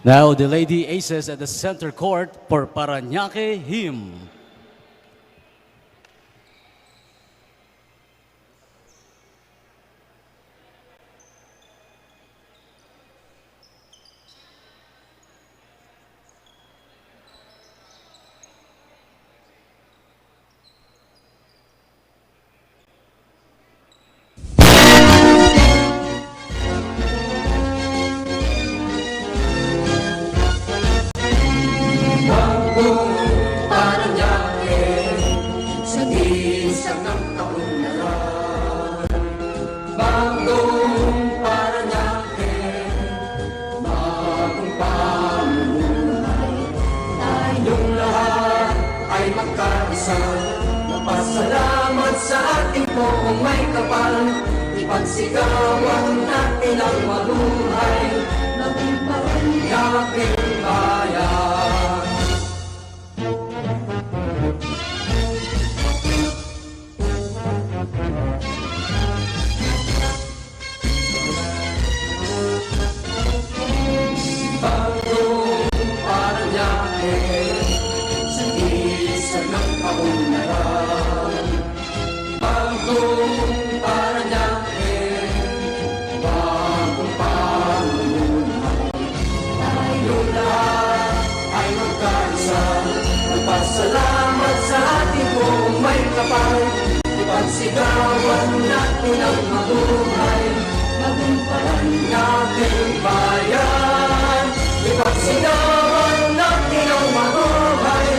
Now the Lady Aces at the center court for Parañaque hymn. Napasalamat sa ating poong may kapal, ipagsigawan natin ang mabuhay, maging Parañaqueng bayan. Bagong Parañaque, sa isang ng kaunlaran. Bagong Parañaque, bagong pamumuhay. Tayong lahat ay magkaisa, magpasalamat sa ating buong may kapal. Ipagsigawan natin ang mabuhay, maging Parañaqueng bayan. Ipagsigawan natin ang mabuhay,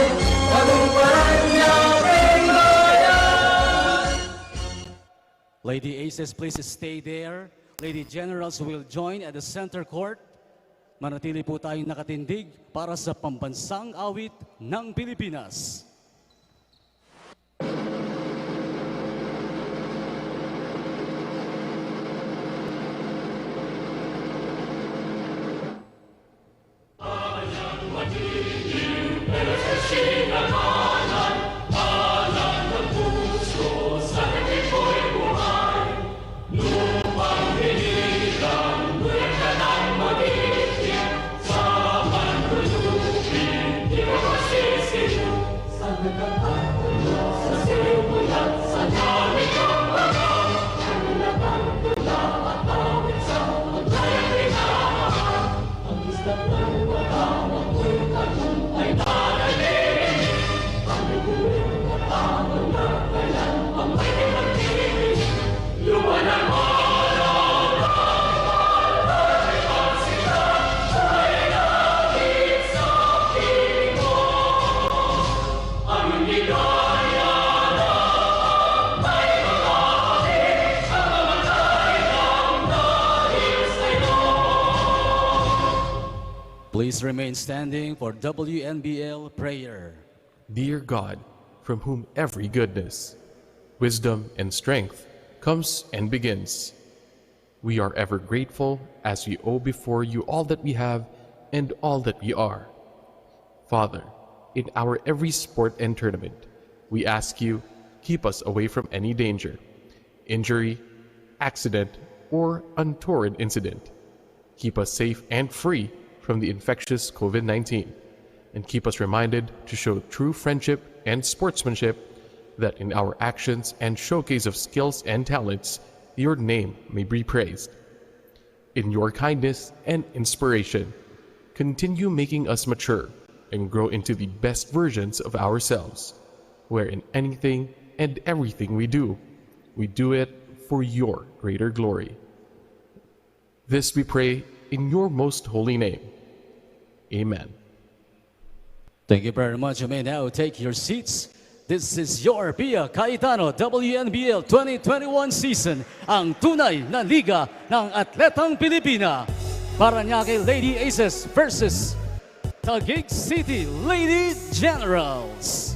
maging Parañaqueng bayan. Lady Aces, please stay there. Lady Generals will join at the center court. Manatili po tayong nakatindig para sa pambansang awit ng Pilipinas. Please remain standing for WNBL prayer. Dear God, from whom every goodness, wisdom, and strength comes and begins, we are ever grateful as we owe before you all that we have and all that we are. Father, in our every sport and tournament, we ask you, keep us away from any danger, injury, accident, or untoward incident. Keep us safe and free from the infectious COVID-19, and keep us reminded to show true friendship and sportsmanship, that in our actions and showcase of skills and talents, your name may be praised. In your kindness and inspiration, continue making us mature and grow into the best versions of ourselves. where in anything and everything we do it for your greater glory. This we pray in your most holy name. Amen. Thank you very much. You may now take your seats. This is your Pia Cayetano WNBL 2021 season, ang tunay na liga ng atletang Pilipina. Parañaque Lady Aces versus Taguig City Lady Generals.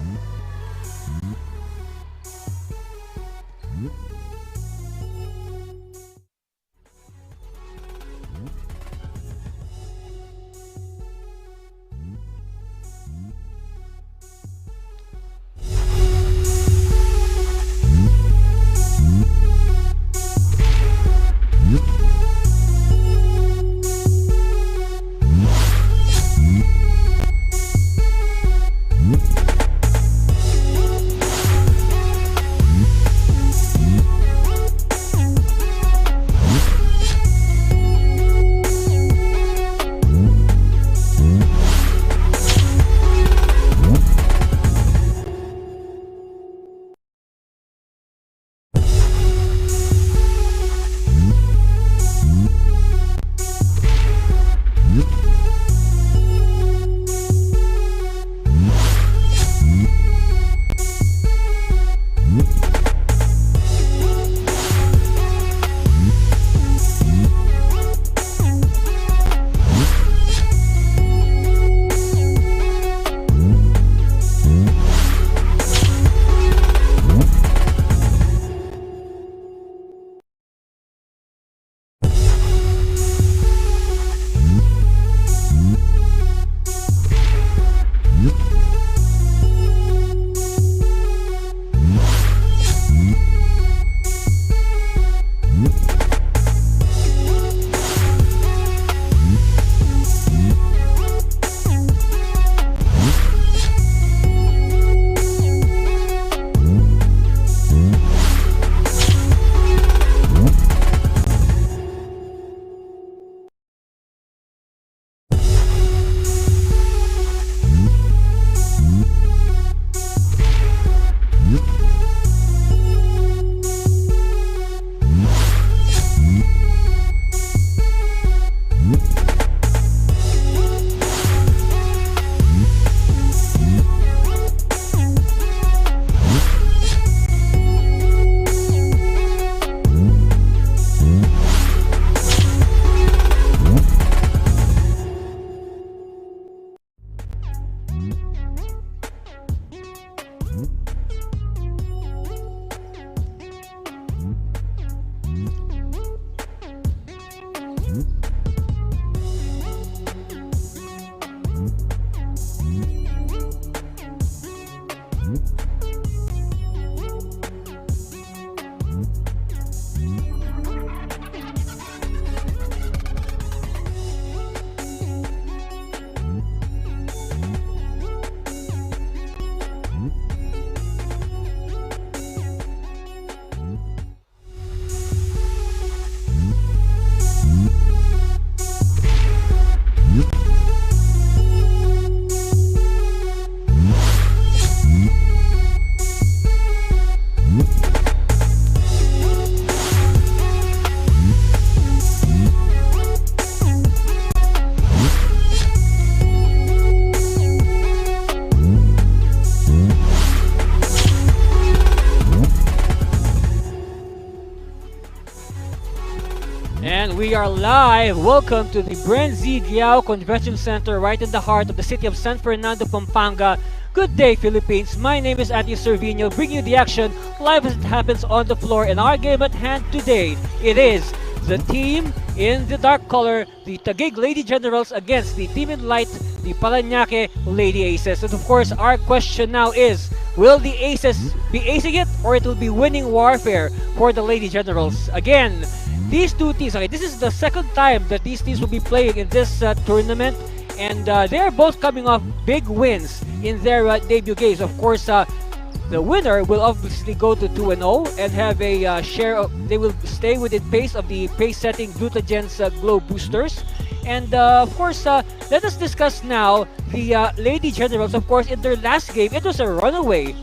And we are live. Welcome to the Brenzi Giao Convention Center right in the heart of the city of San Fernando, Pampanga. Good day, Philippines. My name is Andy Servino, bringing you the action live as it happens on the floor. And our game at hand today, it is the team in the dark color, the Taguig Lady Generals against the team in light, the Parañaque Lady Aces. And of course, our question now is, will the Aces be acing it or it will be winning warfare for the Lady Generals? Again, these two teams, okay, this is the second time that these teams will be playing in this tournament, and they're both coming off big wins in their debut games. Of course, the winner will obviously go to 2-0 and have a share of, they will stay within pace of the pace setting Glutagen's Glow Boosters. And of course, let us discuss now the Lady Generals. Of course, in their last game, it was a runaway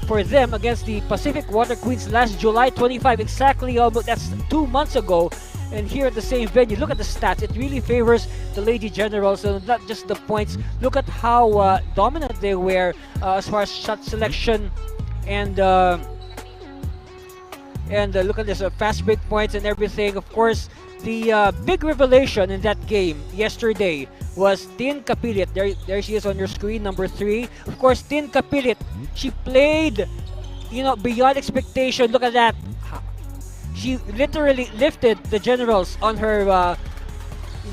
for them against the Pacific Water Queens last July 25, exactly almost that's 2 months ago. And here at the same venue, look at the stats. It really favors the Lady Generals, and not just the points. Look at how dominant they were as far as shot selection, and look at this fast break points and everything. Of course, the big revelation in that game yesterday was Tin Kapilit. There she is on your screen, number 3. Of course, Tin Kapilit, she played, beyond expectation. Look at that. She literally lifted the Generals on her,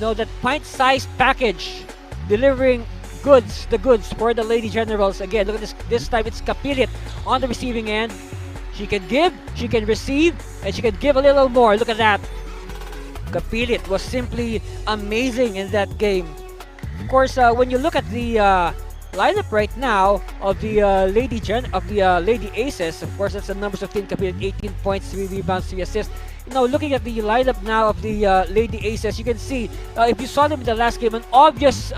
that pint-sized package, delivering the goods for the Lady Generals. Again, look at this. This time it's Kapilit on the receiving end. She can give, she can receive, and she can give a little more. Look at that. Kapilit was simply amazing in that game. Of course, when you look at the lineup right now of the Lady Aces, of course, that's the numbers of Tin Kapilit: 18 points, 3 rebounds, 3 assists. Looking at the lineup now of the Lady Aces, you can see, if you saw them in the last game, an obvious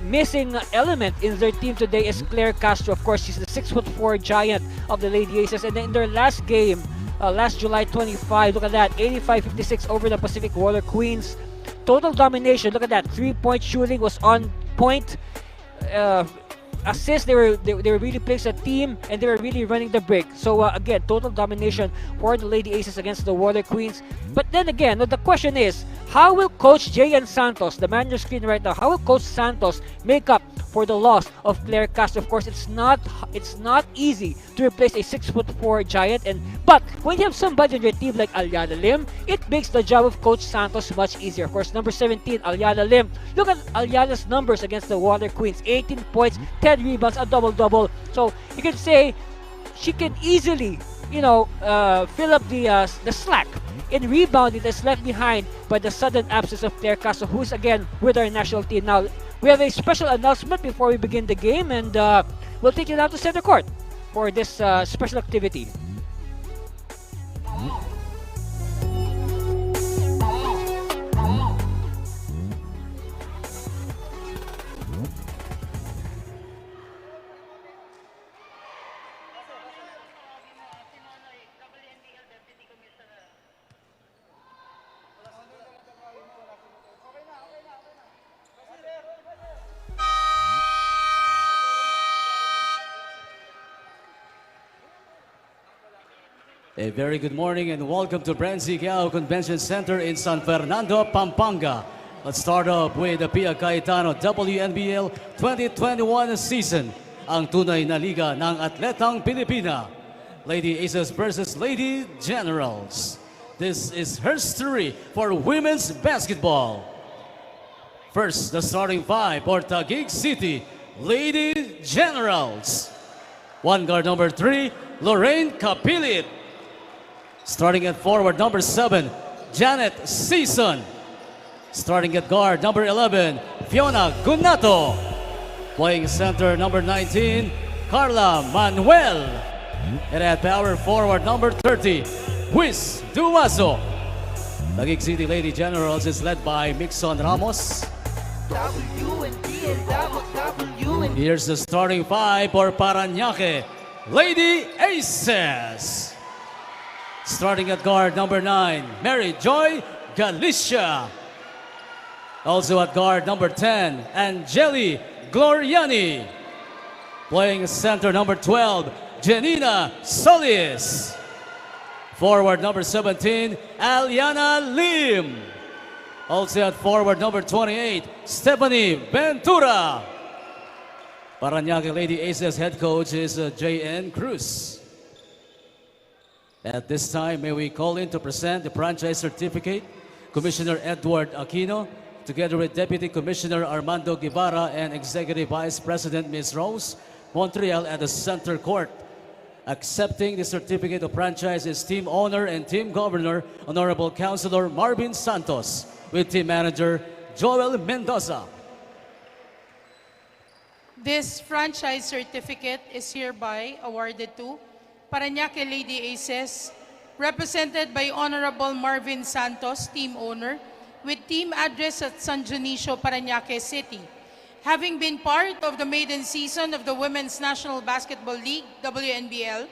missing element in their team today is Claire Castro. Of course, she's the 6'4" giant of the Lady Aces. And then in their last game, last July 25, look at that, 85-56 over the Pacific Water Queens. Total domination. Look at that, 3-point shooting was on point. Assists, they were really playing as a team, and they were really running the break. So again, total domination for the Lady Aces against the Water Queens. But then again, the question is, how will Coach Jayan Santos, the man on your screen right now, how will Coach Santos make up for the loss of Claire Castro? Of course, it's not easy to replace a 6'4" giant, but when you have somebody on your team like Aliana Lim, it makes the job of Coach Santos much easier. Of course, number 17, Aliana Lim. Look at Aliana's numbers against the Water Queens: 18 points, 10 rebounds, a double-double. So you can say she can easily, fill up the slack in rebounding that's left behind by the sudden absence of Claire Castro, who's again with our national team. Now, we have a special announcement before we begin the game, and we'll take you down to center court for this special activity. A very good morning and welcome to Parañaque Convention Center in San Fernando, Pampanga. Let's start off with the Cayetano WNBL 2021 season, ang tunay na liga ng atletang Pilipina. Lady Aces versus Lady Generals. This is history for women's basketball. First, the starting 5 for Taguig City, Lady Generals. One guard number 3, Lorraine Kapilit. Starting at forward, number 7, Janet Season. Starting at guard, number 11, Fiona Gunato. Playing center, number 19, Carla Manuel. And at power forward, number 30, Wiz Duazo. Taguig City Lady Generals is led by Mixon Ramos. Here's the starting 5 for Parañaque, Lady Aces. Starting at guard, number 9, Mary Joy Galicia. Also at guard, number 10, Angeli Gloriani. Playing center, number 12, Janina Solis. Forward, number 17, Aliana Lim. Also at forward, number 28, Stephanie Ventura. Parañaque Lady Aces head coach is J.N. Cruz. At this time, may we call in to present the franchise certificate, Commissioner Edward Aquino, together with Deputy Commissioner Armando Guevara and Executive Vice President Ms. Rose Montreal at the center court. Accepting the certificate of franchise is team owner and team governor, Honorable Councilor Marvin Santos, with team manager Joel Mendoza. This franchise certificate is hereby awarded to Parañaque Lady Aces, represented by Honorable Marvin Santos, team owner, with team address at San Dionisio, Parañaque City. Having been part of the maiden season of the Women's National Basketball League, WNBL,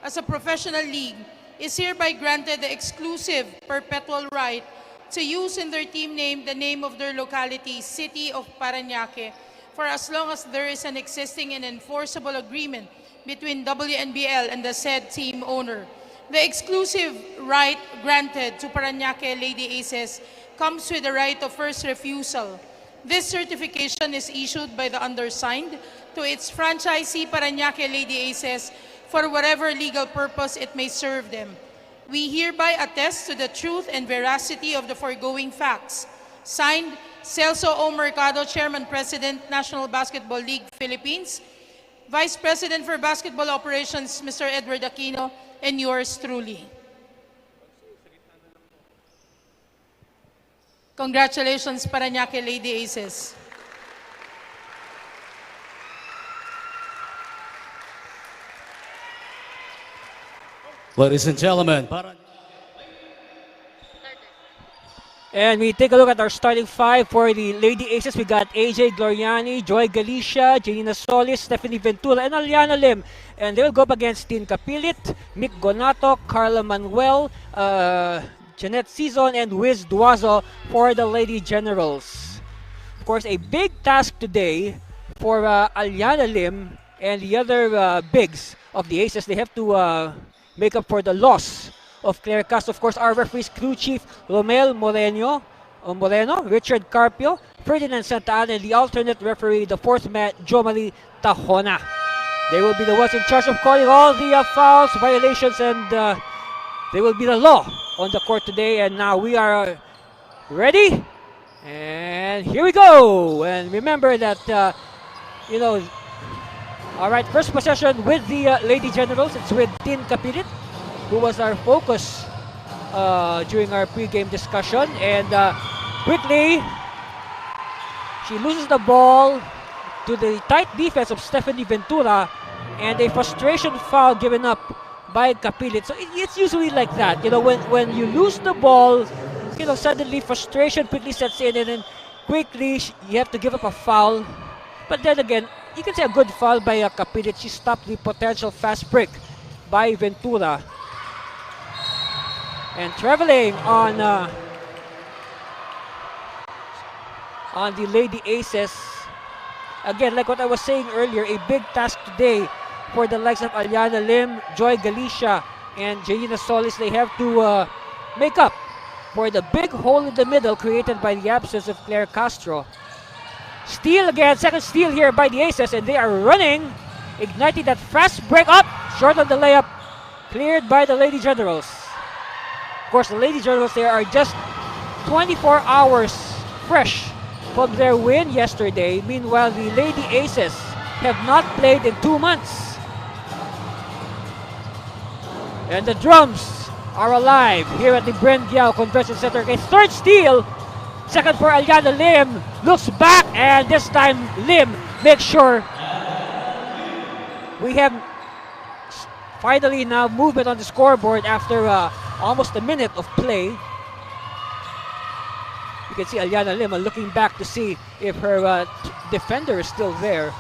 as a professional league, is hereby granted the exclusive perpetual right to use in their team name the name of their locality, City of Parañaque, for as long as there is an existing and enforceable agreement between WNBL and the said team owner. The exclusive right granted to Parañaque Lady Aces comes with the right of first refusal. This certification is issued by the undersigned to its franchisee Parañaque Lady Aces for whatever legal purpose it may serve them. We hereby attest to the truth and veracity of the foregoing facts. Signed, Celso O. Mercado, Chairman President, National Basketball League, Philippines. Vice President for Basketball Operations, Mr. Edward Aquino, and yours truly. Congratulations, Parañaque Lady Aces. Ladies and gentlemen, And we take a look at our starting five for the Lady Aces. We got AJ Gloriani, Joy Galicia, Janina Solis, Stephanie Ventura, and Aliana Lim. And they will go up against Tin Capilit, Mick Gonato, Carla Manuel, Jeanette Cizon, and Wiz Duazo for the Lady Generals. Of course, a big task today for Aliana Lim and the other bigs of the Aces. They have to make up for the loss of Claire Castro. Of course, our referees, crew chief Romel Moreno, Richard Carpio, Ferdinand Santa Ana, and the alternate referee, the fourth man, Jomari Tahona. They will be the ones in charge of calling all the fouls, violations, and they will be the law on the court today. And now we are ready, and here we go. And remember that, all right, first possession with the Lady Generals. It's with Tin Capilit, who was our focus during our pre-game discussion. And quickly, she loses the ball to the tight defense of Stephanie Ventura, and a frustration foul given up by Capilit. So it's usually like that, when you lose the ball, suddenly frustration quickly sets in, and then quickly you have to give up a foul. But then again, you can say a good foul by Capilit. She stopped the potential fast break by Ventura. And traveling on the Lady Aces, again, like what I was saying earlier, a big task today for the likes of Aliana Lim, Joy Galicia, and Janina Solis. They have to make up for the big hole in the middle created by the absence of Claire Castro. Steal again, second steal here by the Aces, and they are running, igniting that fast break up, short of the layup, cleared by the Lady Generals. Of course, the Lady Generals, they are just 24 hours fresh from their win yesterday. Meanwhile, the Lady Aces have not played in 2 months. And the drums are alive here at the Bren Giao Convention Center. A third steal, second for Aliana Lim, looks back, and this time Lim makes sure we have finally now movement on the scoreboard after almost a minute of play. You can see Aliana Lim looking back to see if her defender is still there.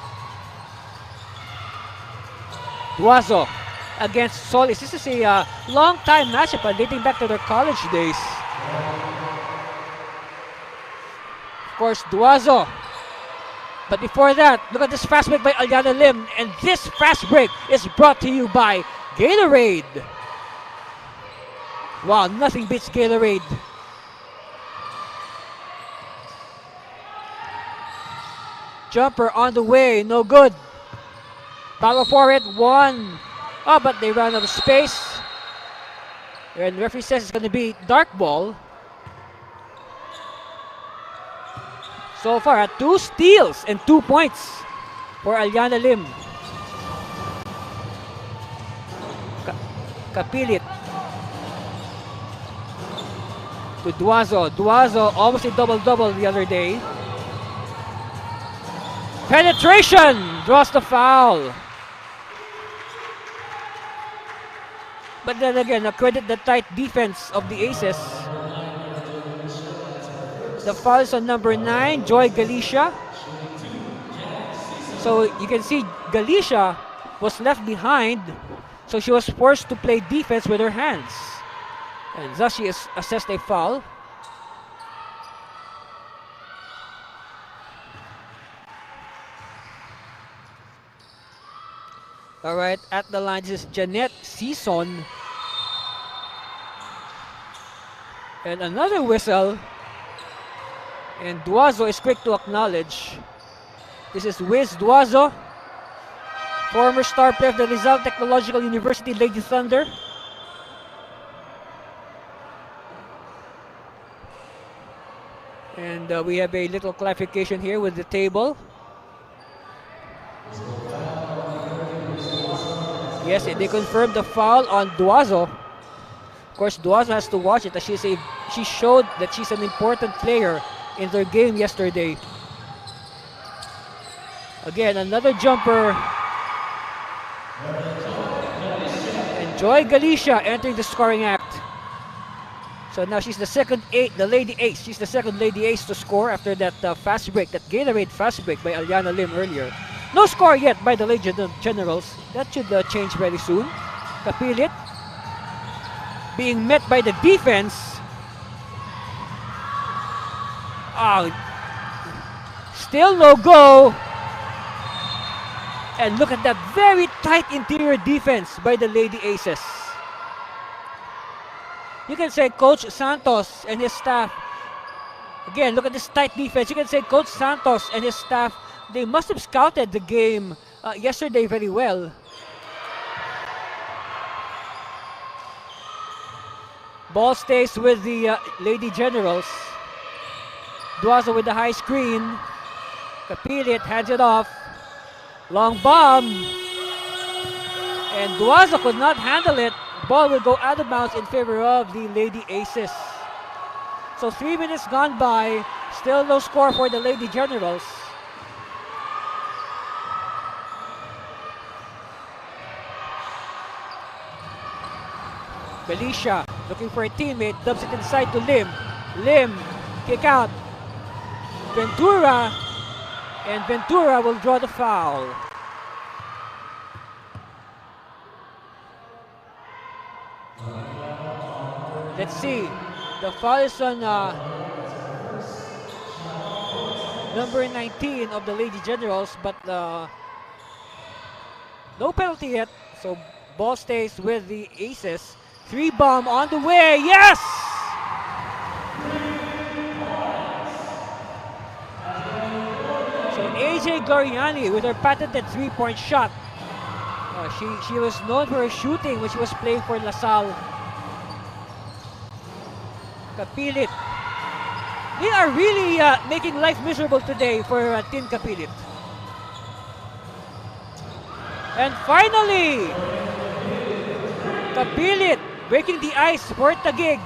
Duazo against Solis. This is a long-time matchup dating back to their college days. Of course, Duazo. But before that, look at this fast break by Aliana Lim. And this fast break is brought to you by Gatorade. Wow, nothing beats Gatorade. Jumper on the way, no good. Battle for it, one. Oh, but they ran out of space. And the referee says it's going to be dark ball. So far, 2 steals and 2 points for Aliana Lim. Capilit to Duazo. Duazo almost a double-double the other day. Penetration! Draws the foul. But then again, credit the tight defense of the Aces. The foul is on number 9, Joy Galicia. So you can see Galicia was left behind, so she was forced to play defense with her hands. And thus she assessed a foul. Alright, at the line, this is Jeanette Season. And another whistle. And Duazo is quick to acknowledge. This is Wiz Duazo, former star player of the Rizal Technological University Lady Thunder. And we have a little clarification here with the table. Yes, they confirmed the foul on Duazo. Of course, Duazo has to watch it as she showed that she's an important player in their game yesterday. Again, another jumper. And Joy Galicia entering the scoring act. So now she's the lady ace. She's the second lady ace to score after that fast break, that Gatorade fast break by Aliana Lim earlier. No score yet by the Lady Generals. That should change very soon. Kapilit being met by the defense. Oh, still no go. And look at that very tight interior defense by the Lady Aces. You can say Coach Santos and his staff, again, look at this tight defense. You can say Coach Santos and his staff, they must have scouted the game yesterday very well. Ball stays with the Lady Generals. Duazo with the high screen. Kapilit hands it off. Long bomb. And Duazo could not handle it. Ball will go out of bounds in favor of the Lady Aces. So 3 minutes gone by. Still no score for the Lady Generals. Galicia looking for a teammate, dubs it inside to Lim. Lim, kick out. Ventura, and Ventura will draw the foul. Let's see. The foul is on number 19 of the Lady Generals, but no penalty yet. So ball stays with the Aces. 3 bomb on the way. Yes! So AJ Goriani with her patented 3-point shot. She was known for her shooting when she was playing for LaSalle. Kapilit. They are really making life miserable today for Team Kapilit. And finally, Kapilit breaking the ice for Taguig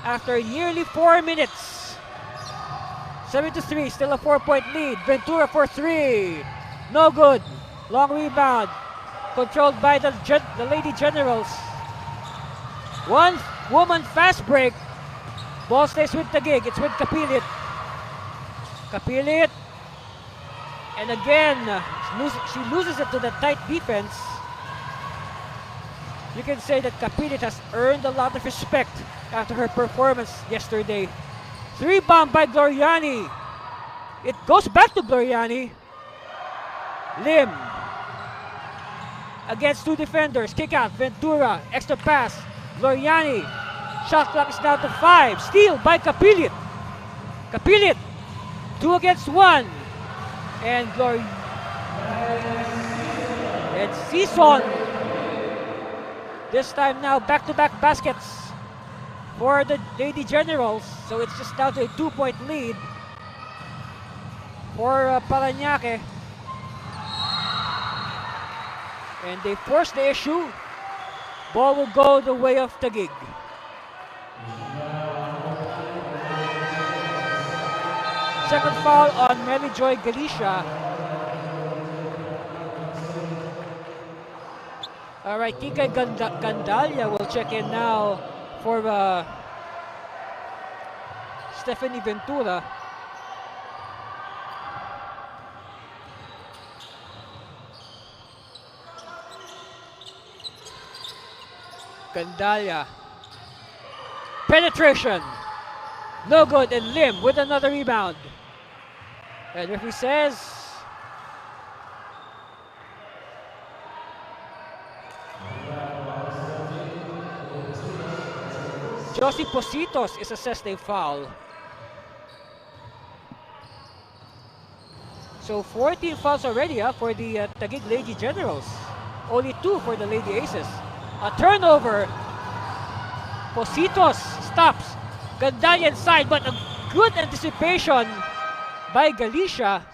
after nearly 4 minutes. 7-3, still a 4-point lead. Ventura for 3. No good. Long rebound. Controlled by the Lady Generals. One woman fast break. Ball stays with Taguig. It's with Kapilit. Kapilit. And again, she loses it to the tight defense. You can say that Kapilit has earned a lot of respect after her performance yesterday. 3 bomb by Gloriani. It goes back to Gloriani. Lim. Against 2 defenders. Kick out. Ventura. Extra pass. Gloriani. Shot clock is down to 5. Steal by Kapilit. Kapilit. 2 against 1. And and Season. This time now back-to-back baskets for the Lady Generals. So it's just down to a 2-point lead for Parañaque. And they force the issue. Ball will go the way of Taguig. Second foul on Mary Joy Galicia. All right, Kika Gandalia will check in now for Stephanie Ventura. Gandalia. Penetration. No good, and Lim with another rebound. And referee says, Josie Positos is assessed a foul. So 14 fouls already for the Taguig Lady Generals. Only 2 for the Lady Aces. A turnover. Positos stops. Gandalia inside, but a good anticipation by Galicia.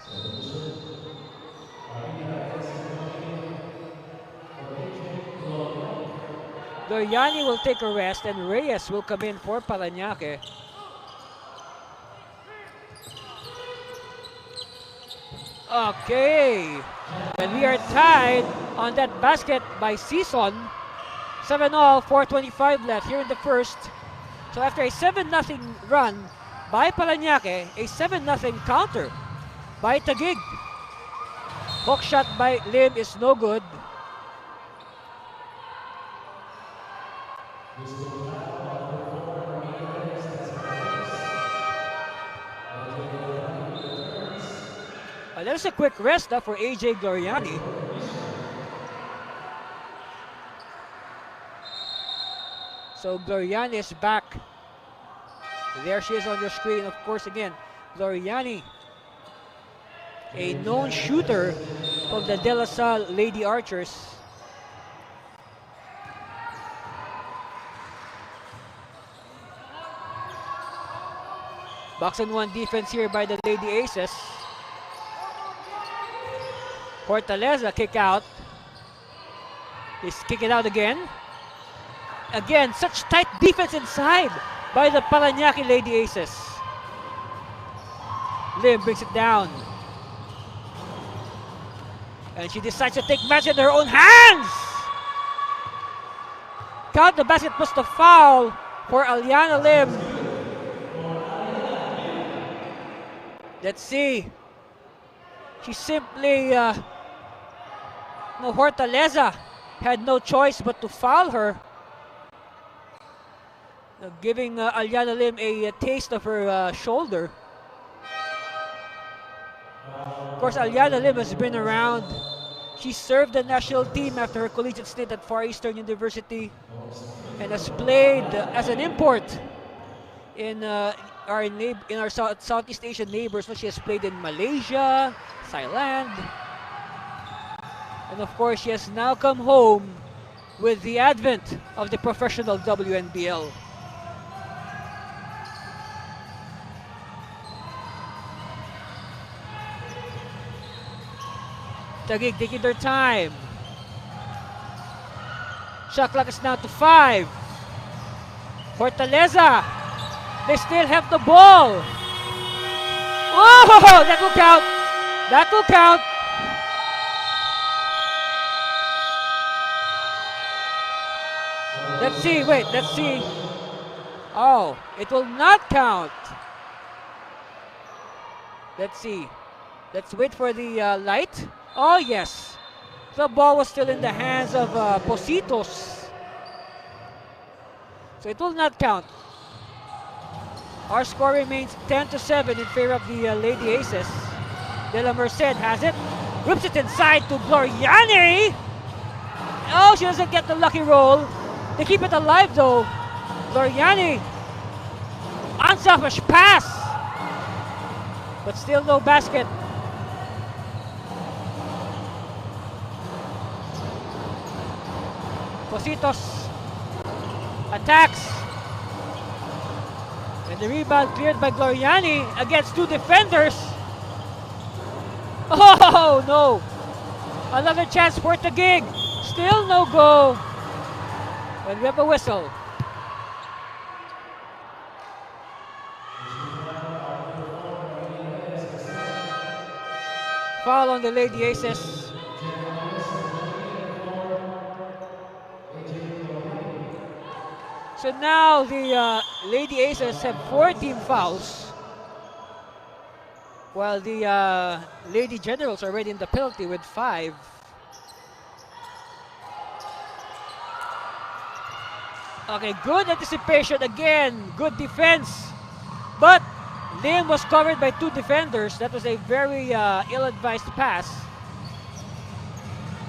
Doriani will take a rest and Reyes will come in for Parañaque. Okay, and we are tied on that basket by Season. 7-all, 4:25 left here in the first. So after a 7-0 run by Parañaque, a 7-0 counter by Taguig. Hook shot by Lim is no good. There's a quick rest for AJ Gloriani. So Gloriani is back. There she is on your screen, of course, again. Gloriani, a known shooter from the De La Salle Lady Archers. Box and one defense here by the Lady Aces. Fortaleza kick out. He's kick it out again. Again, such tight defense inside by the Parañaque Lady Aces. Lim brings it down. And she decides to take matters in her own hands. Count the basket plus the foul for Aliana Lim. Let's see. She simply, Fortaleza had no choice but to foul her. Giving Aliana Lim a taste of her shoulder. Of course, Aliana Lim has been around. She served the national team after her collegiate stint at Far Eastern University and has played as an import in our Southeast Asian neighbors. So she has played in Malaysia, Thailand, and of course she has now come home with the advent of the professional WNBL. Taguig taking their time. Shot clock is now to 5. Fortaleza, they still have the ball. Oh, that will count. That will count. Let's see, wait, let's see. Oh, it will not count. Let's see. Let's wait for the light. Oh, yes. The ball was still in the hands of Positos. So it will not count. Our score remains 10-7 in favor of the Lady Aces. De La Merced has it. Whips it inside to Gloriani. Oh, she doesn't get the lucky roll. They keep it alive though. Gloriani. Unselfish pass. But still no basket. Positos attacks. And the rebound cleared by Gloriani against 2 defenders. Oh no! Another chance for Taguig. Still no go. And we have a whistle. Foul on the Lady Aces. So now the Lady Aces have 4 team fouls, while the Lady Generals are already in the penalty with 5. Okay, good anticipation again. Good defense. But Lim was covered by 2 defenders. That was a very ill-advised pass.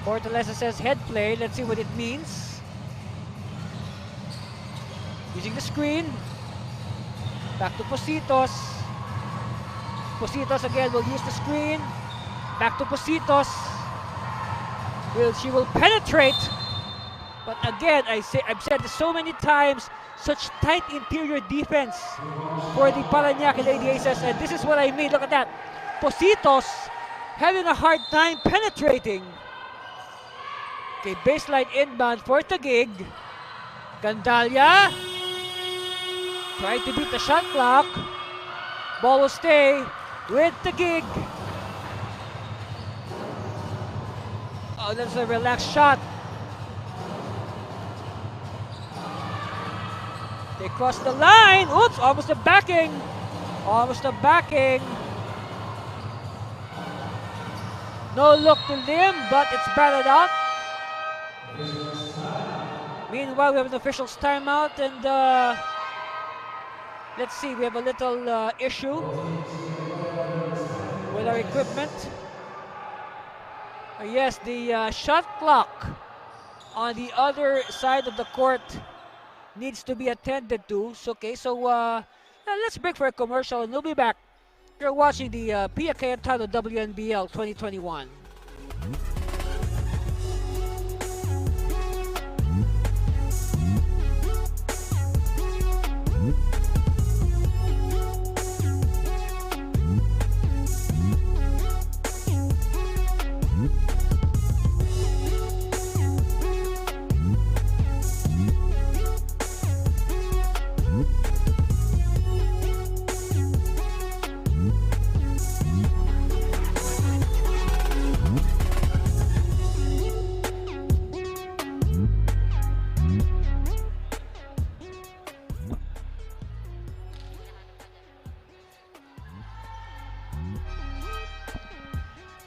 Fortaleza says head play. Let's see what it means. Using the screen. Back to Positos. Positos again will use the screen. Back to Positos. She will penetrate. But again, I've said this so many times, such tight interior defense for the Parañaque Lady Aces, and this is what I mean. Look at that. Positos having a hard time penetrating. Okay, baseline inbound for Taguig. Gandalia trying to beat the shot clock. Ball will stay with Taguig. Oh, that's a relaxed shot. They cross the line. Oops, almost a backing. Almost a backing. No look to Lim, but it's batted out. Meanwhile, we have an official's timeout, and let's see, we have a little issue with our equipment. Yes, the shot clock on the other side of the court needs to be attended to. So, okay, so let's break for a commercial and we'll be back. You're watching the Cayetano WNBL 2021.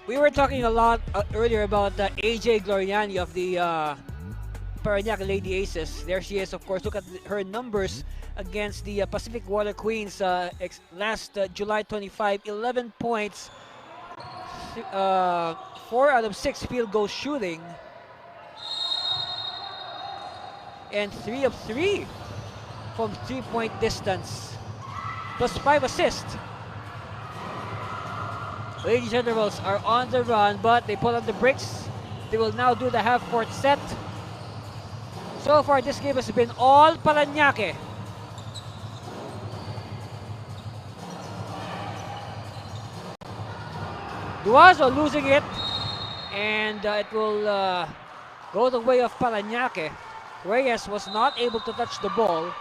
We were talking a lot earlier about AJ Gloriani of the Parañaque Lady Aces. There she is, of course. Look at her numbers against the Pacific Water Queens last July 25. 11 points, 4 out of 6 field goal shooting, and 3 of 3 from 3-point distance, plus 5 assists. Lady Generals are on the run, but they pull on the brakes. They will now do the half-court set. So far, this game has been all Parañaque. Duazo losing it, and it will go the way of Parañaque. Reyes was not able to touch the ball.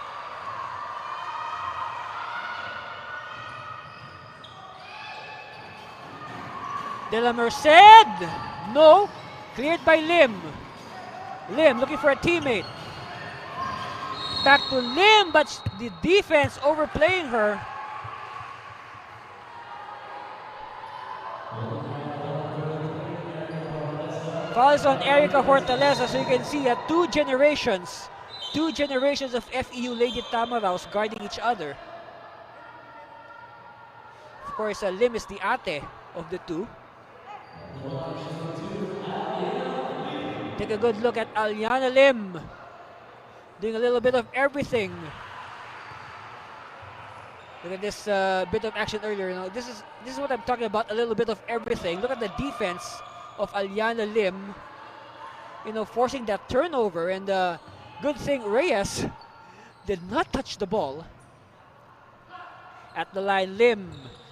De La Merced, no, cleared by Lim. Lim looking for a teammate. Back to Lim, but the defense overplaying her. Fouls on Erica Fortaleza, so you can see 2 generations of FEU Lady Tamaraos guarding each other. Of course, Lim is the ate of the 2. Take a good look at Aliana Lim, doing a little bit of everything. Look at this bit of action earlier. You know, this is what I'm talking about. A little bit of everything. Look at the defense of Aliana Lim. You know, forcing that turnover, and good thing Reyes did not touch the ball. At the line, Lim,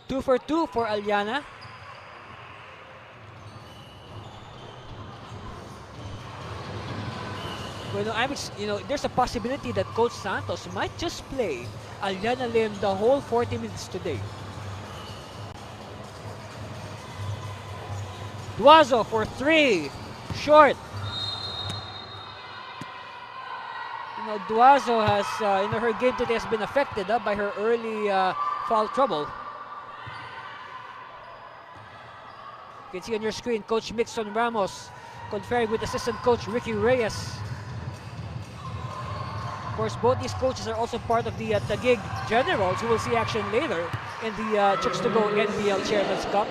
2 for 2 for Aliana. Well, there's a possibility that Coach Santos might just play Aliana Lim the whole 40 minutes today. Duazo for 3, short. You know, Duazo has, her game today has been affected by her early foul trouble. You can see on your screen, Coach Mixon Ramos conferring with assistant coach Ricky Reyes. Of course, both these coaches are also part of the Taguig Generals, who will see action later in the Chicks to Go NBL Chairman's Cup.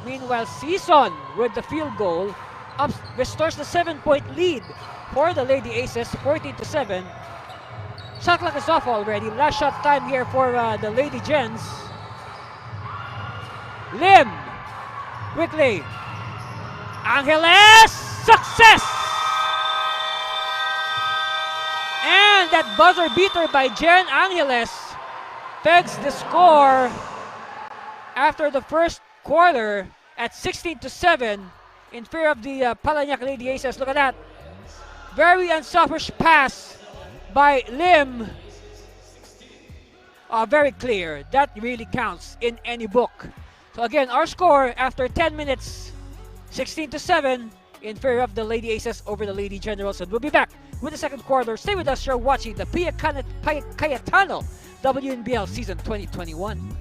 Meanwhile, Season with the field goal restores the 7-point lead for the Lady Aces, 14-7. Shot clock is off already. Last shot time here for the Lady Gens. Lim, quickly. Angeles, success! And that buzzer beater by Jen Angeles pegs the score after the first quarter at 16-7 in favor of the Parañaque Lady Aces. Look at that. Very unselfish pass by Lim. Very clear. That really counts in any book. So again, our score after 10 minutes, 16-7 in favor of the Lady Aces over the Lady Generals. And we'll be back with the second quarter. Stay with us. You're watching the Cayetano WNBL Season 2021.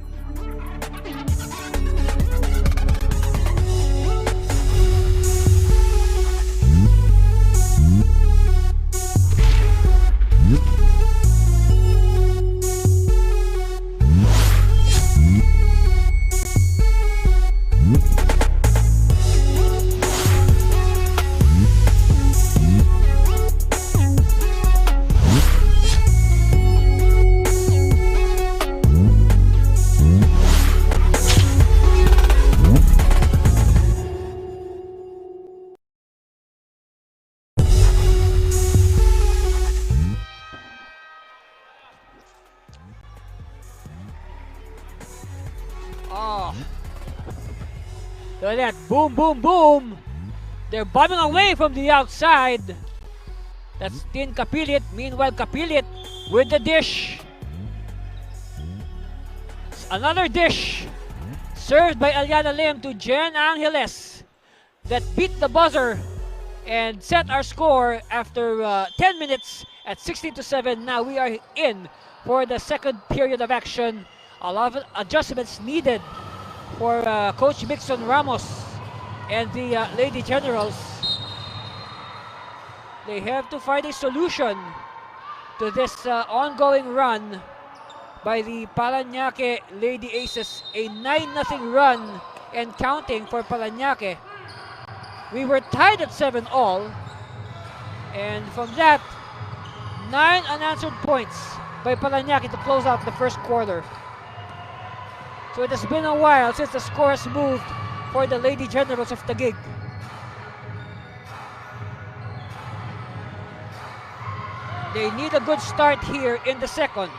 Look at that. Boom, boom, boom. They're bombing away from the outside. That's Tin Kapilit. Meanwhile, Kapilit with the dish. Another dish served by Aliana Lim to Jen Angeles that beat the buzzer and set our score after 10 minutes at 16-7. Now we are in for the second period of action. A lot of adjustments needed for Coach Mixon Ramos and the Lady Generals. They have to find a solution to this ongoing run by the Parañaque Lady Aces. A 9-0 run and counting for Parañaque. We were tied at 7-all, and from that, 9 unanswered points by Parañaque to close out the first quarter. So it has been a while since the score has moved for the Lady Generals of Taguig. They need a good start here in the second.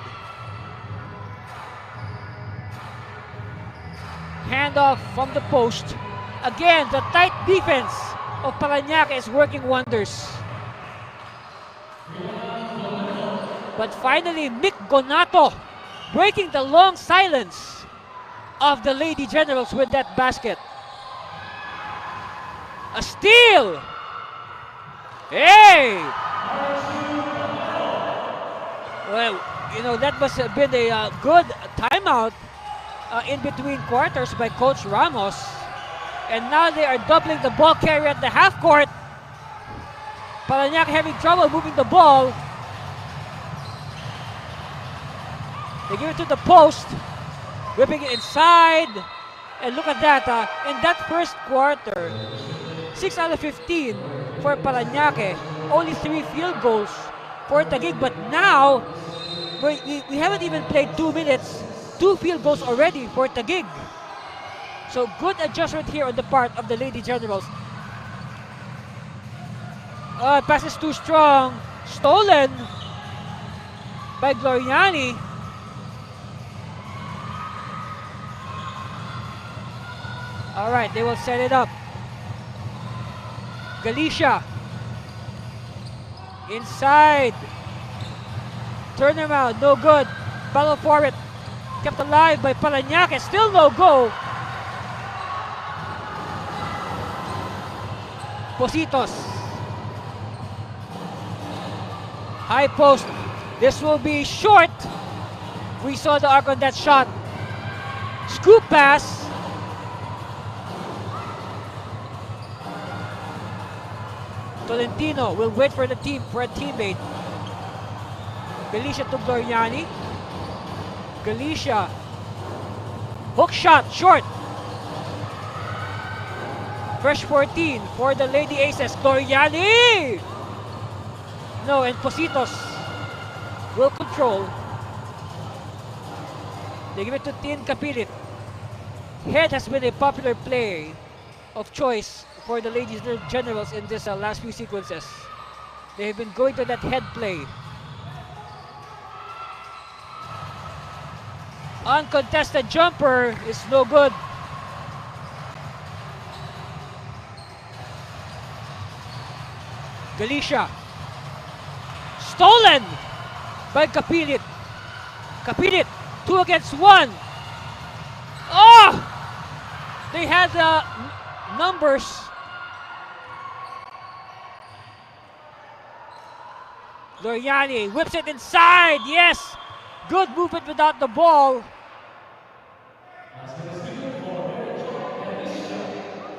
Handoff from the post. Again, the tight defense of Parañaque is working wonders. But finally, Mick Gonato breaking the long silence of the Lady Generals with that basket. A steal! Hey! Well, you know, that must have been a good timeout in between quarters by Coach Ramos. And now they are doubling the ball carrier at the half court. Parañaque having trouble moving the ball. They give it to the post. Whipping it inside. And look at that. In that first quarter, 6 out of 15 for Parañaque. Only 3 field goals for Taguig. But now, we haven't even played 2 minutes. 2 field goals already for Taguig. So good adjustment here on the part of the Lady Generals. Pass is too strong. Stolen by Gloriani. All right, they will set it up. Galicia. Inside. Turnaround, no good. Battle for it. Kept alive by Parañaque. Still no go. Positos. High post. This will be short. We saw the arc on that shot. Scoop pass. Tolentino will wait for the team, for a teammate. Galicia to Gloriani. Galicia. Hook shot, short. Fresh 14 for the Lady Aces. Gloriani! No, and Positos will control. They give it to Tin Kapilit. Head has been a popular play of choice for the Ladies Generals in this last few sequences. They have been going to that head play. Uncontested jumper is no good. Galicia. Stolen by Kapilit. Kapilit, 2 against 1. Oh! They had the numbers. Gloriani whips it inside. Yes! Good movement without the ball.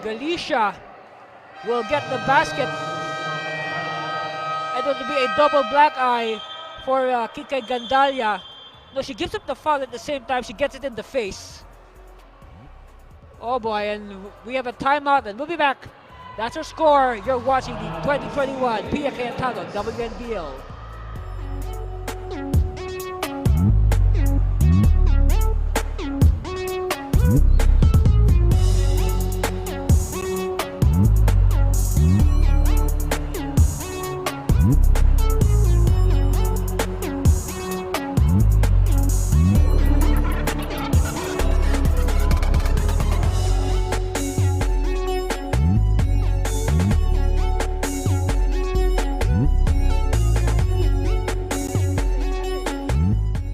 Galicia will get the basket. And it will be a double black eye for Kikay Gandalia. No, she gives up the foul at the same time. She gets it in the face. Oh boy, and we have a timeout and we'll be back. That's our score. You're watching the 2021 Pia Cayetano WNBL.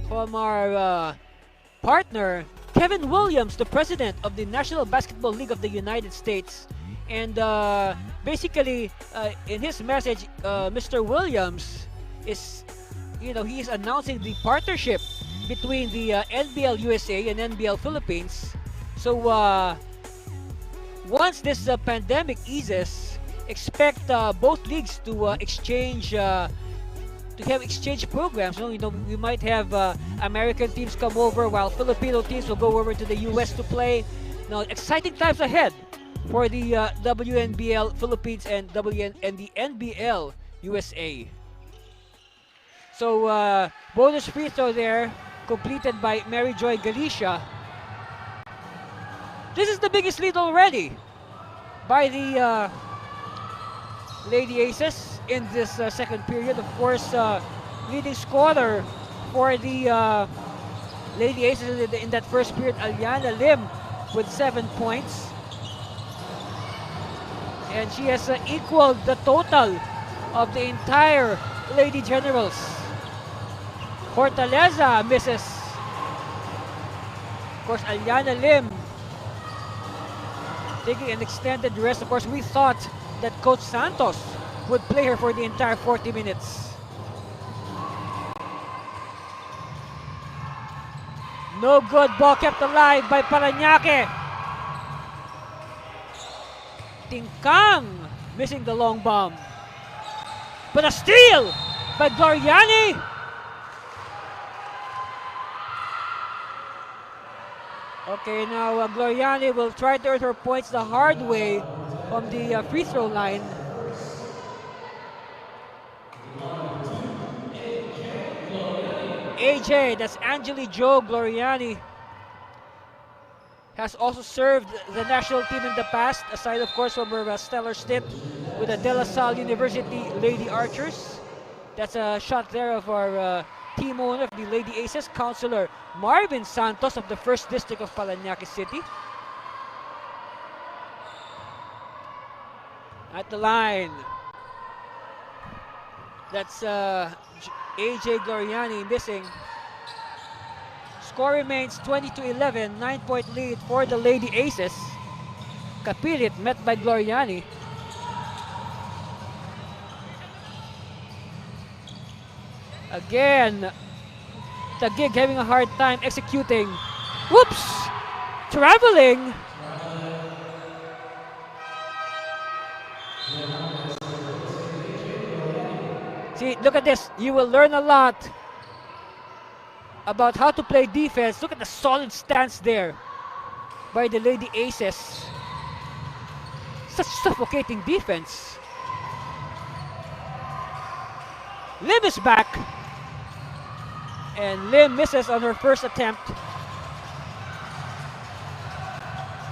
From our partner, Kevin Williams, the president of the National Basketball League of the United States. And basically, in his message, Mr. Williams is, he is announcing the partnership between the NBL USA and NBL Philippines. So once this pandemic eases, expect both leagues to exchange programs. We might have American teams come over while Filipino teams will go over to the US to play. Now, exciting times ahead for the WNBL Philippines and the NBL USA. So bonus free throw there, completed by Mary Joy Galicia. This is the biggest lead already by the Lady Aces in this second period. Of course, leading scorer for the Lady Aces in that first period, Aliana Lim with 7 points. And she has equaled the total of the entire Lady Generals. Fortaleza misses. Of course, Aliana Lim taking an extended rest. Of course, we thought that Coach Santos would play her for the entire 40 minutes. No good. Ball kept alive by Parañaque. Tingkang missing the long bomb. But a steal by Gloriani. Okay, now Gloriani will try to earn her points the hard way from the free throw line. AJ, that's Angeli Jo Gloriani, has also served the national team in the past, aside of course from her stellar stint with the De La Salle University Lady Archers. That's a shot there of our team owner of the Lady Aces, Councilor Marvin Santos of the 1st District of Parañaque City. At the line, that's AJ Gloriani missing. Score remains 20-11, 9-point lead for the Lady Aces. Kapilit met by Gloriani. Again, Taguig having a hard time executing. Whoops! Traveling! See, look at this. You will learn a lot about how to play defense. Look at the solid stance there by the Lady Aces. Such suffocating defense. Lim is back. And Lim misses on her first attempt.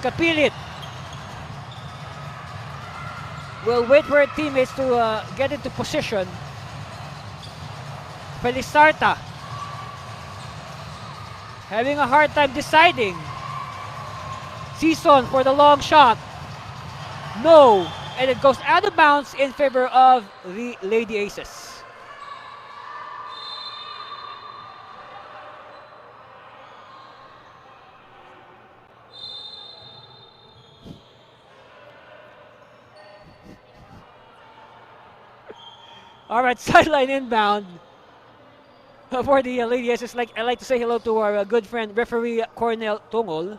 Kapilit will wait for her teammates to get into position. Felisarta having a hard time deciding. Season for the long shot. No, and it goes out of bounds in favor of the Lady Aces. All right, sideline inbound for the Lady Aces. I'd like to say hello to our good friend, referee Cornel Tungol.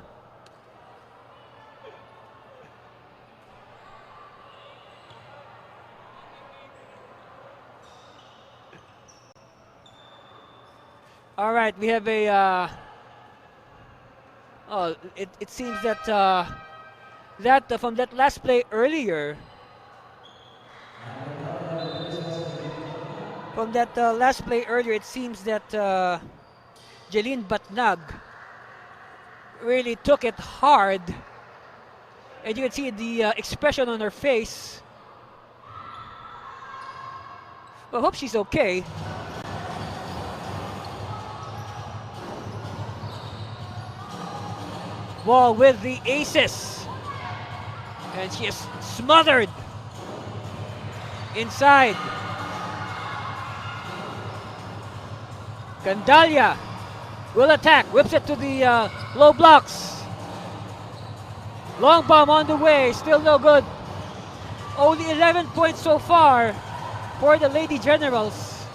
All right, we have a. It seems that from that last play earlier. From that last play earlier, it seems that Jeline Batnag really took it hard. And you can see the expression on her face. Well, I hope she's okay. Ball with the Aces. And she is smothered inside. Gandalia will attack, whips it to the low blocks. Long bomb on the way, still no good. Only 11 points so far for the Lady Generals.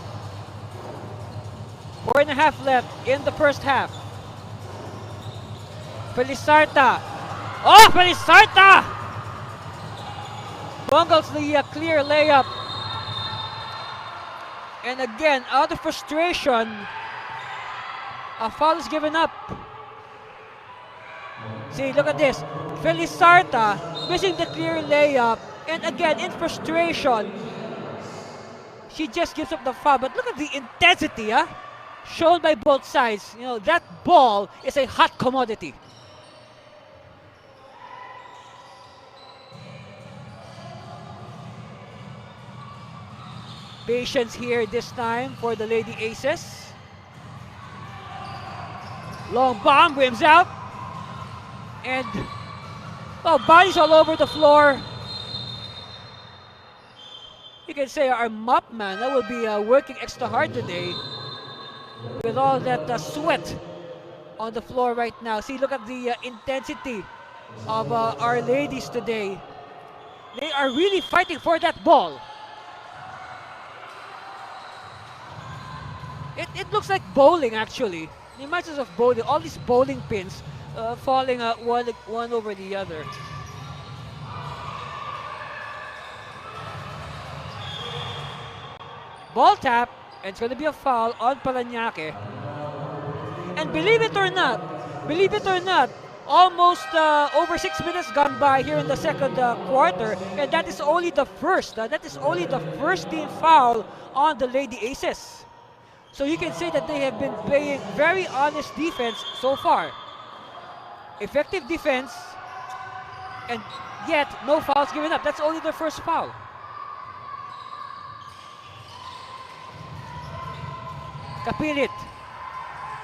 4.5 left in the first half. Felisarta. Oh, Felisarta! Bungles the clear layup. And again, out of frustration, a foul is given up. See, look at this. Felisarta missing the clear layup. And again, in frustration, she just gives up the foul. But look at the intensity shown by both sides. You know, that ball is a hot commodity. Patience here this time for the Lady Aces. Long bomb, rims out. And, bodies all over the floor. You can say our mop man, that will be working extra hard today. With all that sweat on the floor right now. See, look at the intensity of our ladies today. They are really fighting for that ball. It looks like bowling, actually. The images of bowling, all these bowling pins falling one over the other. Ball tap, and it's going to be a foul on Parañaque. And believe it or not, almost over 6 minutes gone by here in the second quarter, and that is only the first. That is only the first team foul on the Lady Aces. So you can say that they have been playing very honest defense so far. Effective defense, and yet no fouls given up. That's only their first foul. Kapilit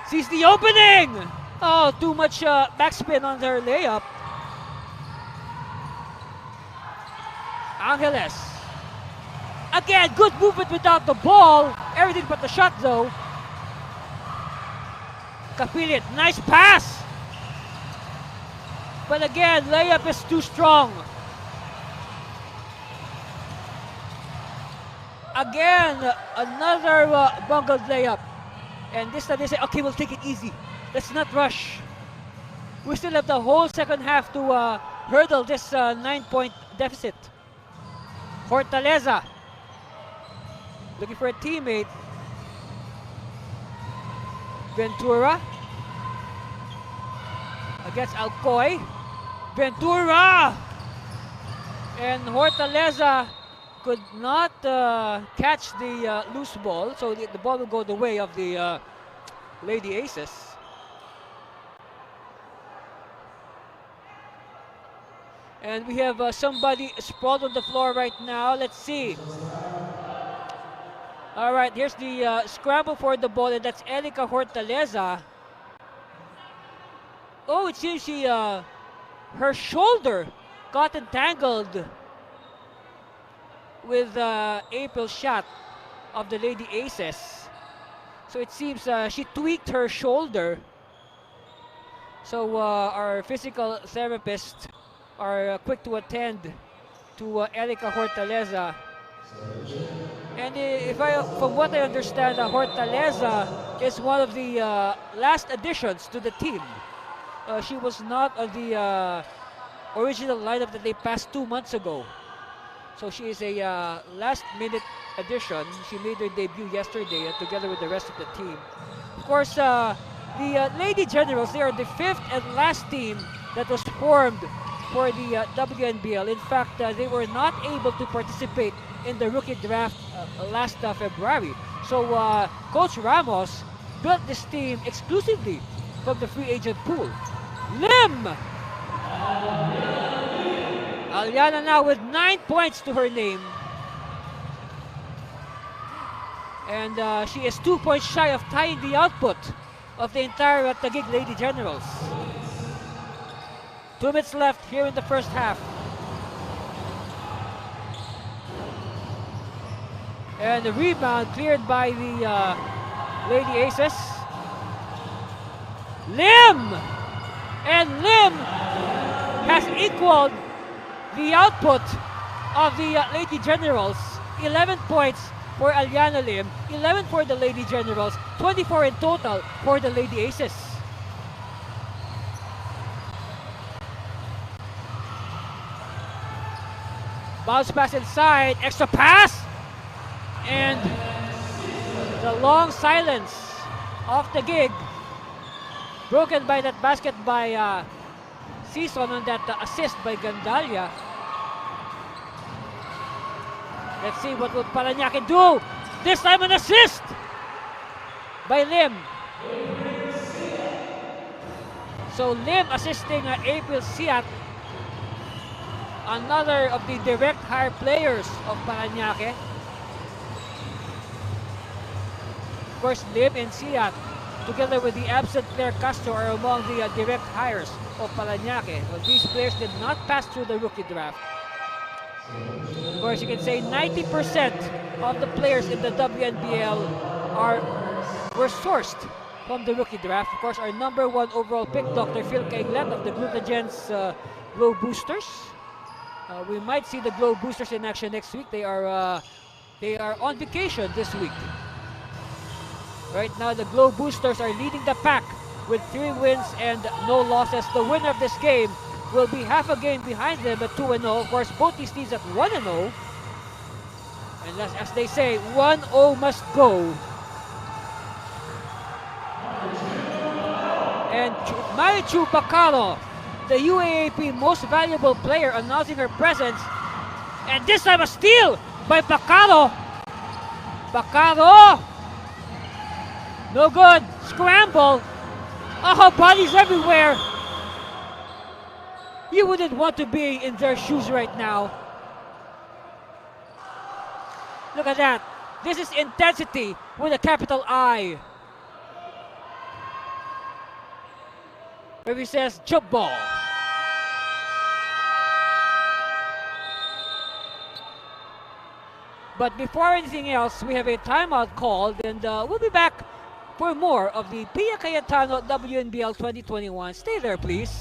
sees the opening. Oh, too much backspin on their layup. Angeles. Again, good movement without the ball. Everything but the shot, though. Kapilit, nice pass. But again, layup is too strong. Again, another bungled layup. And this time they say, okay, we'll take it easy. Let's not rush. We still have the whole second half to hurdle this 9-point deficit. Fortaleza looking for a teammate. Ventura against Alcoy. Ventura! And Hortaleza could not catch the loose ball, so the ball will go the way of the Lady Aces. And we have somebody sprawled on the floor right now. Let's see. All right, here's the scramble for the ball, and that's Erica Hortaleza. Oh, it seems her shoulder got entangled with April's shot of the Lady Aces. So it seems she tweaked her shoulder. So our physical therapists are quick to attend to Erica Hortaleza. And from what I understand, Hortaleza is one of the last additions to the team. She was not on the original lineup that they passed 2 months ago. So she is a last-minute addition. She made her debut yesterday together with the rest of the team. Of course, the Lady Generals, they are the 5th and last team that was formed for the WNBL. In fact, they were not able to participate in the rookie draft last February. So Coach Ramos built this team exclusively from the free agent pool. Lim! Aliana now with 9 points to her name. And she is 2 points shy of tying the output of the entire Taguig Lady Generals. 2 minutes left here in the first half. And the rebound cleared by the Lady Aces. Lim! And Lim has equaled the output of the Lady Generals. 11 points for Aliana Lim, 11 for the Lady Generals, 24 in total for the Lady Aces. Bounce pass inside, extra pass! And the long silence of the gig, broken by that basket by Season on that assist by Gandalia. Let's see what will Parañaque do. This time an assist by Lim. So Lim assisting April Siat, another of the direct hire players of Parañaque. Of course, Lim and Siat, together with the absent Claire Castro, are among the direct hires of Parañaque. Well, these players did not pass through the rookie draft. Of course, you can say 90% of the players in the WNBL were sourced from the rookie draft. Of course, our number 1 overall pick, Dr. Phil Caiglet of the Glutagens Glow Boosters. We might see the Glow Boosters in action next week. They are on vacation this week. Right now, the Glow Boosters are leading the pack with 3 wins and no losses. The winner of this game will be half a game behind them at 2-0. Of course, both these teams at 1-0. And as they say, 1-0 must go. And Marichu Bacaro, the UAAP most valuable player, announcing her presence. And this time a steal by Bacaro. Bacaro! No good. Scramble. Oh, bodies everywhere. You wouldn't want to be in their shoes right now. Look at that. This is intensity with a capital I. Where he says, jump ball. But before anything else, we have a timeout called, and we'll be back for more of the Pia Cayetano WNBL 2021. Stay there, please.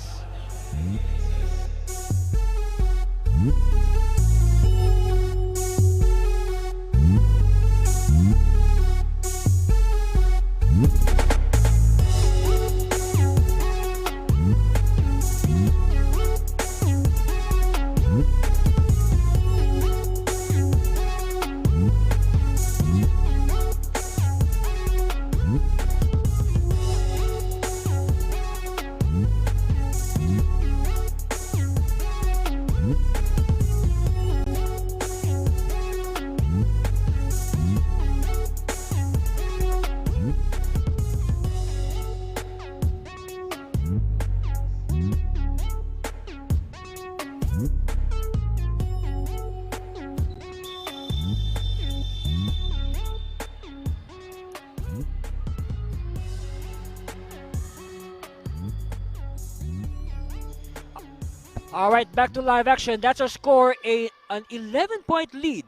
All right, back to live action. That's our score, an 11-point lead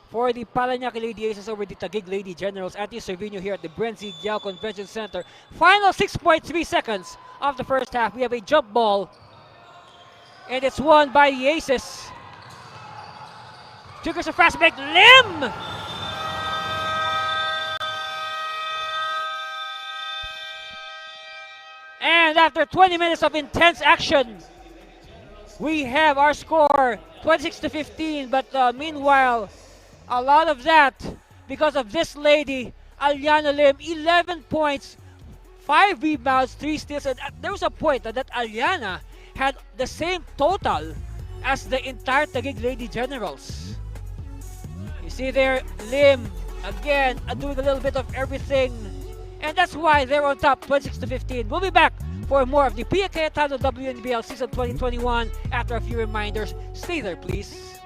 for the Parañaque Lady Aces over the Taguig Lady Generals at the Cervino here at the Brenzy Giao Convention Center. Final 6.3 seconds of the first half. We have a jump ball, and it's won by the Aces. Triggers a fast break. Lim! And after 20 minutes of intense action, we have our score 26-15. But meanwhile, a lot of that because of this lady, Aliana Lim, 11 points, 5 rebounds, 3 steals. And there was a point that Aliana had the same total as the entire Taguig Lady Generals. You see there, Lim, again, doing a little bit of everything. And that's why they're on top, 26-15. We'll be back for more of the Pia Cayetano WNBL Season 2021 after a few reminders. Stay there, please.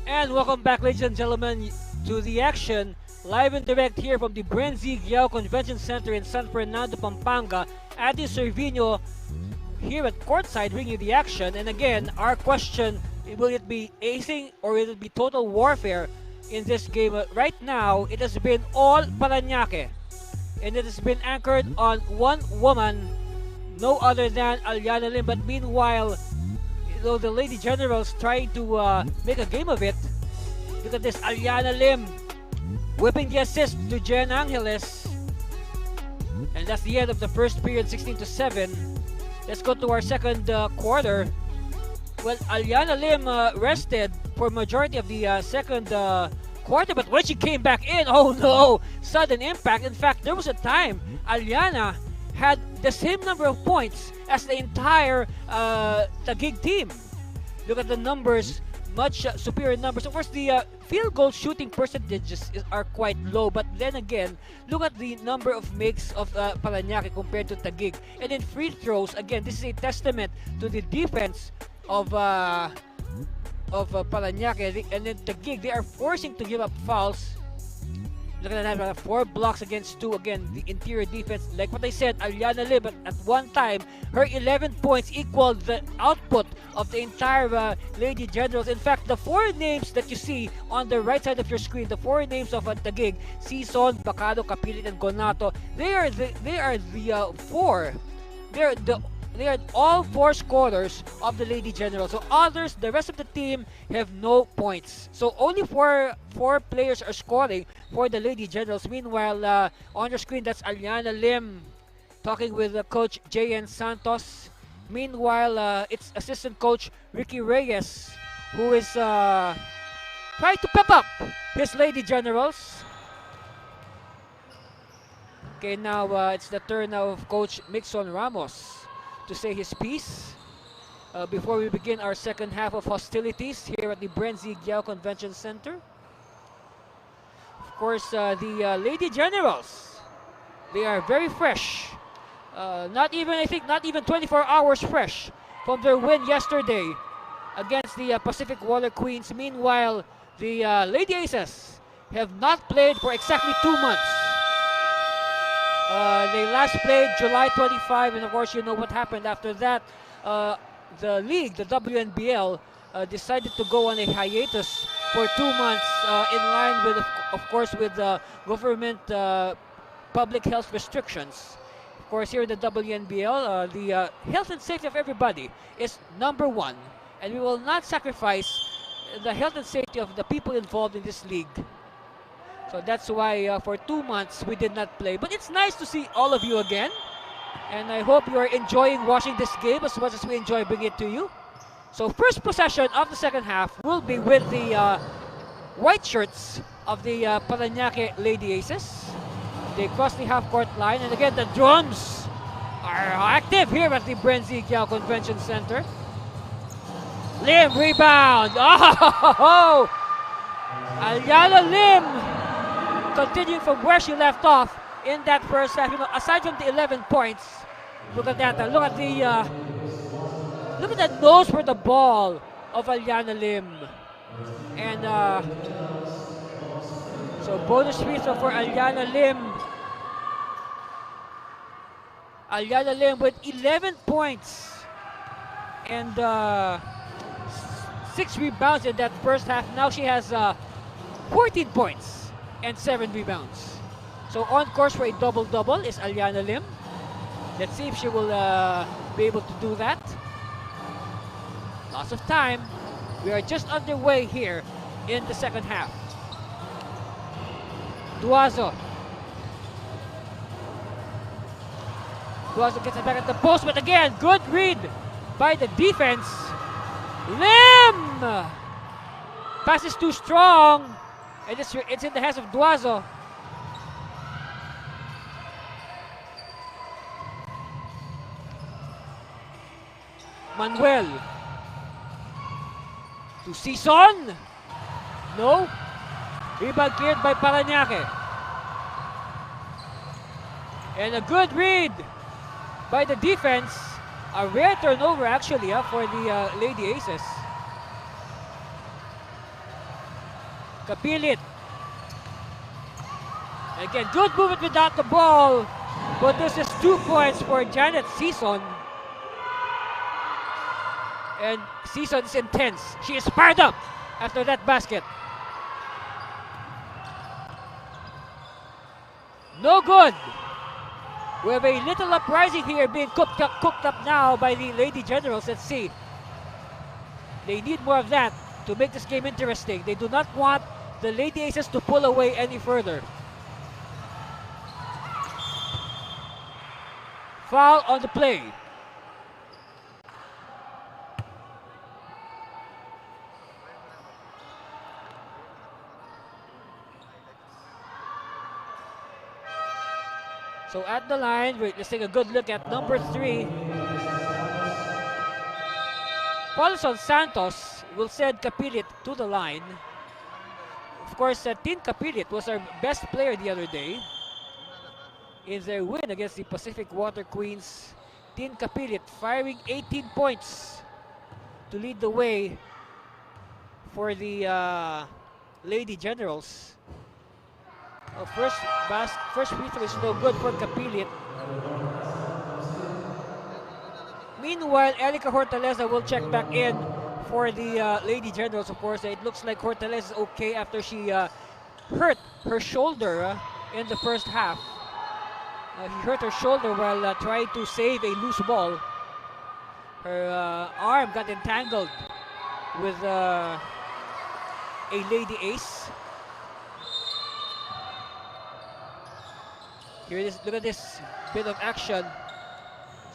And welcome back, ladies and gentlemen, to the action, live and direct here from the Brenzy Giao Convention Center in San Fernando, Pampanga. Adi Cervino here at courtside bringing the action. And again, our question, will it be acing or will it be total warfare in this game? Right now, it has been all Parañaque. And it has been anchored on one woman, no other than Aliana Lim. But meanwhile, the Lady Generals trying to make a game of it. Look at this, Aliana Lim whipping the assist to Jen Angeles. And that's the end of the first period, 16-7. Let's go to our second quarter. Well, Aliana Lim rested for majority of the second quarter, but when she came back in, oh no, sudden impact. In fact, there was a time Aliana had the same number of points as the entire Taguig team. Look at the numbers, much superior numbers. Of course, the field goal shooting percentages are quite low, but then again, look at the number of makes of Parañaque compared to Taguig. And in free throws, again, this is a testament to the defense of Parañaque. And then Taguig, they are forcing to give up fouls. Look at that, 4 blocks against 2. Again, the interior defense. Like what I said, Aliana Lim, at one time, her 11 points equaled the output of the entire Lady Generals. In fact, the 4 names that you see on the right side of your screen, the 4 names of Taguig, Sison, Bacado, Capilit, and Gonato, they are the 4. They are all 4 scorers of the Lady Generals. So others, the rest of the team have no points. So only 4 players are scoring for the Lady Generals. Meanwhile, on your screen, that's Aliana Lim talking with Coach J.N. Santos. Meanwhile, it's assistant coach Ricky Reyes, who is trying to pep up his Lady Generals. Okay, now it's the turn of Coach Mixon Ramos to say his piece before we begin our second half of hostilities here at the Brenzy Giao Convention Center. Of course, the Lady Generals, they are very fresh. Not even 24 hours fresh from their win yesterday against the Pacific Water Queens. Meanwhile, the Lady Aces have not played for exactly 2 months. They last played July 25, and of course you know what happened after that. The league, the WNBL, decided to go on a hiatus for 2 months in line with, of course, with government public health restrictions. Of course, here in the WNBL, the health and safety of everybody is number 1, and we will not sacrifice the health and safety of the people involved in this league. So that's why for 2 months we did not play. But it's nice to see all of you again. And I hope you are enjoying watching this game as much as we enjoy bringing it to you. So first possession of the second half will be with the white shirts of the Parañaque Lady Aces. They cross the half-court line. And again, the drums are active here at the Brenzy Giao Convention Center. Lim, rebound. Oh! Aliana Lim continuing from where she left off in that first half. You know, aside from the 11 points, look at that. Look at that nose for the ball of Aliana Lim. And so bonus free throw for Aliana Lim. Aliana Lim with 11 points and 6 rebounds in that first half. Now she has 14 points and 7 rebounds. So on course for a double-double is Aliana Lim. Let's see if she will be able to do that. Lots of time. We are just underway here in the second half. Duazo gets it back at the post, but again, good read by the defense. Lim! Pass is too strong. And it's in the hands of Duazo. Manuel. To Sison. No. Rebound cleared by Parañaque. And a good read by the defense. A rare turnover actually for the Lady Aces. Kapilit. Again, good movement without the ball. But this is 2 points for Janet Season. And Season is intense. She is fired up after that basket. No good. We have a little uprising here being cooked up now by the Lady Generals. Let's see. They need more of that to make this game interesting. They do not want the Lady Aces to pull away any further. Foul on the play. So at the line, let's take a good look at number 3. Paulson Santos will send Kapilit to the line. Of course, Tin Kapilit was our best player the other day. In their win against the Pacific Water Queens, Tin Kapilit firing 18 points to lead the way for the Lady Generals. First free throw is no good for Kapilit. Meanwhile, Elica Hortaleza will check back in for the Lady Generals. Of course, it looks like Hortaleza is okay after she hurt her shoulder in the first half. He hurt her shoulder while trying to save a loose ball. Her arm got entangled with a Lady Ace. Here it is. Look at this bit of action.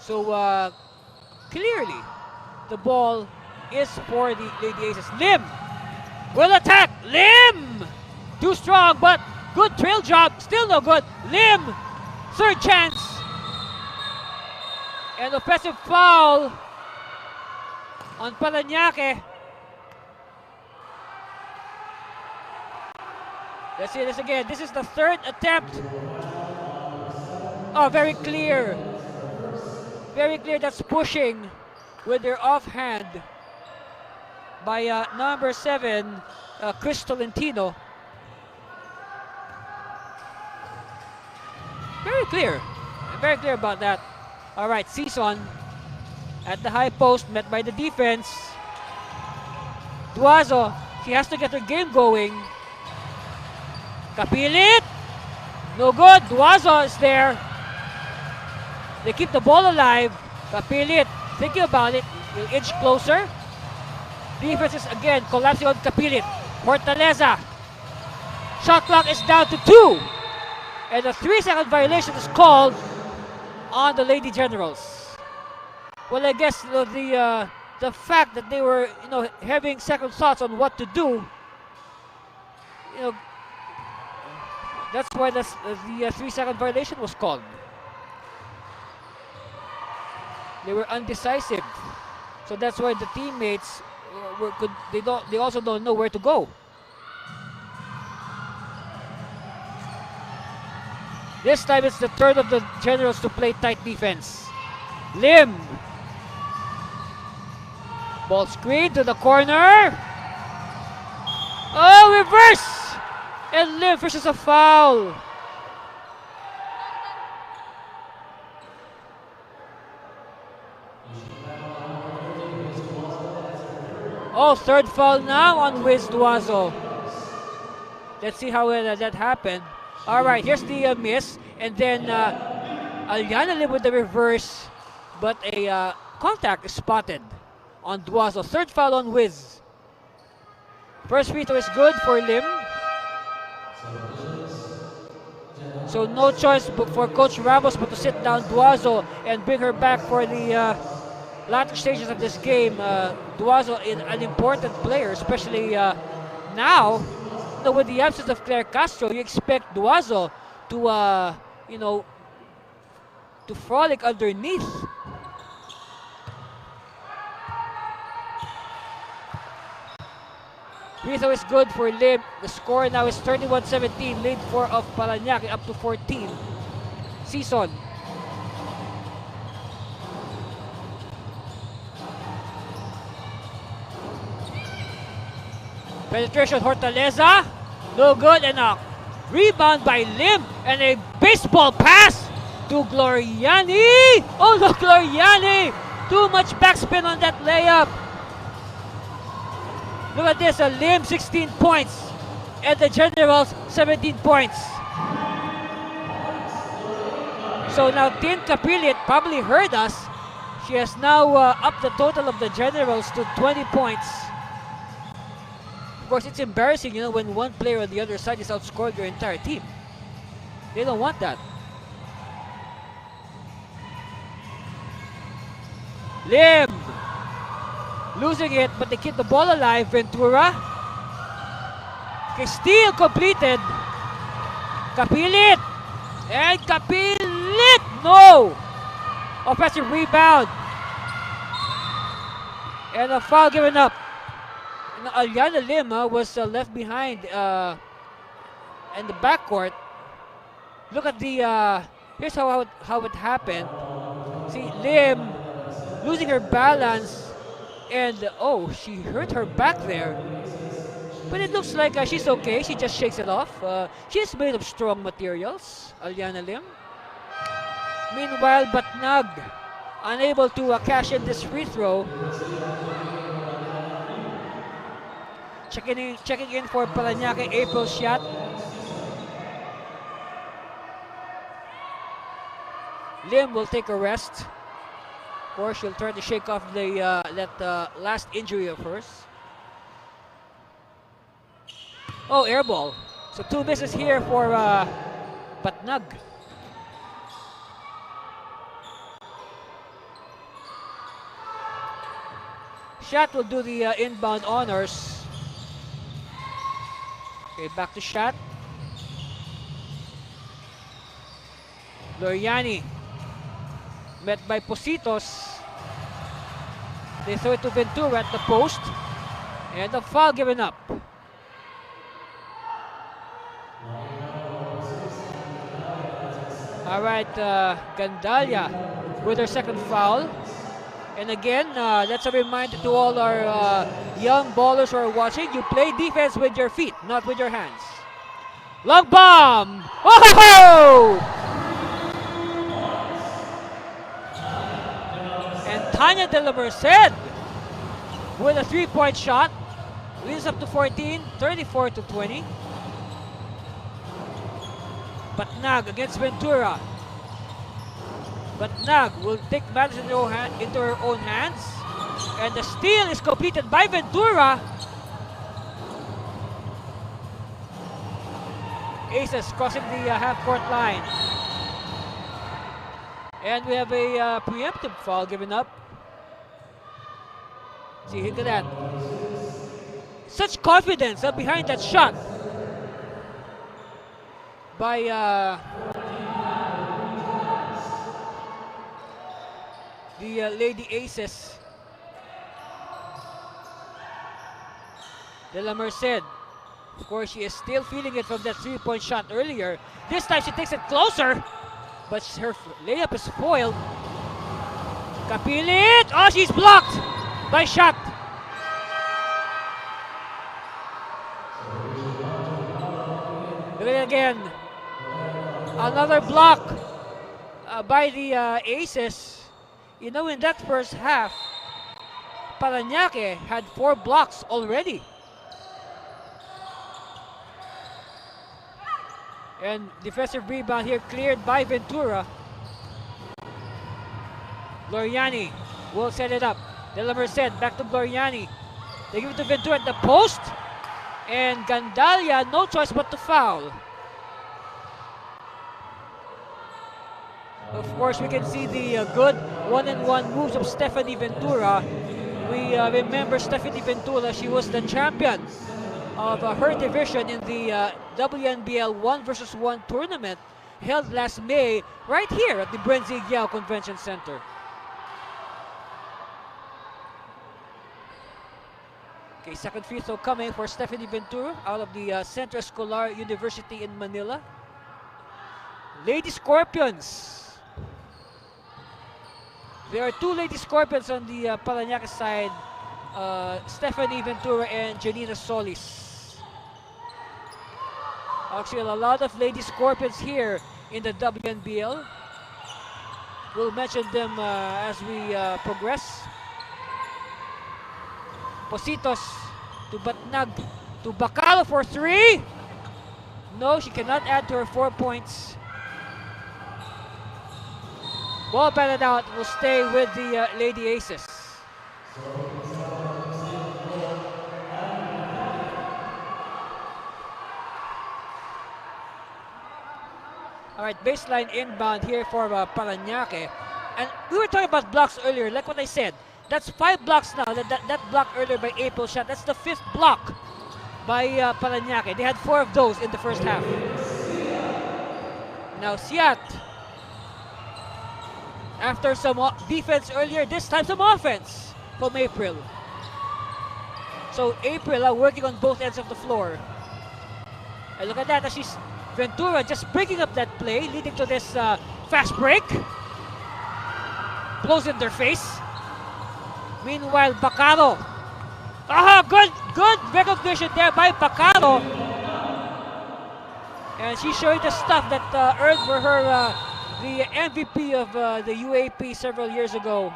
So clearly, the ball is for the Lady Aces. Lim will attack. Lim, too strong, but good trail job. Still no good. Lim, third chance. An offensive foul on Parañaque. Let's see this again. This is the third attempt. Oh, very clear. Very clear. That's pushing with their offhand by number 7, Chris Tolentino. Very clear. Very clear about that. All right, Season at the high post, met by the defense. Duazo, she has to get her game going. Kapilit, no good. Duazo is there. They keep the ball alive. Kapilit, thinking about it, will inch closer. Defense is again collapsing on Kapilit. Hortaleza. Shot clock is down to 2. And a 3-second violation is called on the Lady Generals. Well, I guess the fact that they were having second thoughts on what to do, that's why the 3-second violation was called. They were undecisive, so that's why the teammates they also don't know where to go. This time it's the turn of the Generals to play tight defense. Lim, ball screen to the corner. Oh, reverse, and Lim fishes a foul. Oh, third foul now on Wiz Duazo. Let's see how that happened. All right, here's the miss. And then Aliana Lim with the reverse. But a contact is spotted on Duazo. Third foul on Wiz. First free throw is good for Lim. So no choice for Coach Ramos but to sit down Duazo and bring her back for the latter stages of this game. Duazo is an important player, especially now. With the absence of Claire Castro, you expect Duazo to, to frolic underneath. Free throw is good for Lim. The score now is 31-17, lead of Parañaque up to 14. Season. Penetration, Hortaleza. No good, and a rebound by Lim, and a baseball pass to Gloriani. Oh no, Gloriani! Too much backspin on that layup. Look at this, Lim 16 points, and the Generals 17 points. So now Tin Kapilit probably heard us. She has now upped the total of the Generals to 20 points. Of course, it's embarrassing, you know, when one player on the other side is outscored your entire team. They don't want that. Lim losing it, but they keep the ball alive. Ventura. Okay, steal completed. Kapilit. And Kapilit! No! Offensive rebound. And a foul given up. Now, Aliana Lim was left behind in the backcourt. Look at the, here's how it happened. See, Lim losing her balance, and oh, she hurt her back there. But it looks like she's okay. She just shakes it off. She's made of strong materials, Aliana Lim. Meanwhile, Batnag unable to cash in this free throw. Checking in for Parañaque, April shot. Lim will take a rest. Of course, she'll try to shake off the that last injury of hers. Oh, air ball. So 2 misses here for Batnag. Shat will do the inbound honors. Okay, back to Shat. Gloriani met by Positos. They throw it to Ventura at the post. And the foul given up. All right, Gandalia with her second foul. And again, that's a reminder to all our young ballers who are watching. You play defense with your feet, not with your hands. Long bomb! Oh! And Tanya De La Merced with a 3-point shot. Leads up to 14, 34 to 20. Batnag against Ventura. Batnag will take matters into her own hands. And the steal is completed by Ventura. Aces crossing the half-court line. And we have a preemptive foul given up. See, look at that. Such confidence behind that shot by the Lady Aces. De La Merced. Of course, she is still feeling it from that 3-point shot earlier. This time she takes it closer, but her layup is foiled. Kapilit! Oh, she's blocked by Shat. Look at it again. Another block by the Aces. You know, in that first half, Parañaque had 4 blocks already. And defensive rebound here cleared by Ventura. Gloriani will set it up. De La Merced back to Gloriani. They give it to Ventura at the post. And Gandalia, no choice but to foul. Of course, we can see the good one-and-one moves of Stephanie Ventura. We remember Stephanie Ventura, she was the champion of her division in the WNBL 1-versus-1 tournament held last May right here at the Brenzy Giao Convention Center. Okay, second free throw coming for Stephanie Ventura out of the Centro Escolar University in Manila. Lady Scorpions. There are 2 Lady Scorpions on the Parañaque side. Stephanie Ventura and Janina Solis. Actually, a lot of Lady Scorpions here in the WNBL. We'll mention them as we progress. Positos to Batnag to Bacalo for 3. No, she cannot add to her 4 points. Ball batted out, will stay with the Lady Aces. All right, baseline inbound here for Parañaque. And we were talking about blocks earlier, like what I said. That's 5 blocks now. That block earlier by April shot, that's the 5th block by Parañaque. They had 4 of those in the first half. Now Siat, after some defense earlier, this time some offense from April. So April working on both ends of the floor. And look at that, as she's Ventura just breaking up that play, leading to this fast break. Blows in their face. Meanwhile, Bacaro. Good recognition there by Bacaro. And she's showing the stuff that earned for her the MVP of the UAP several years ago.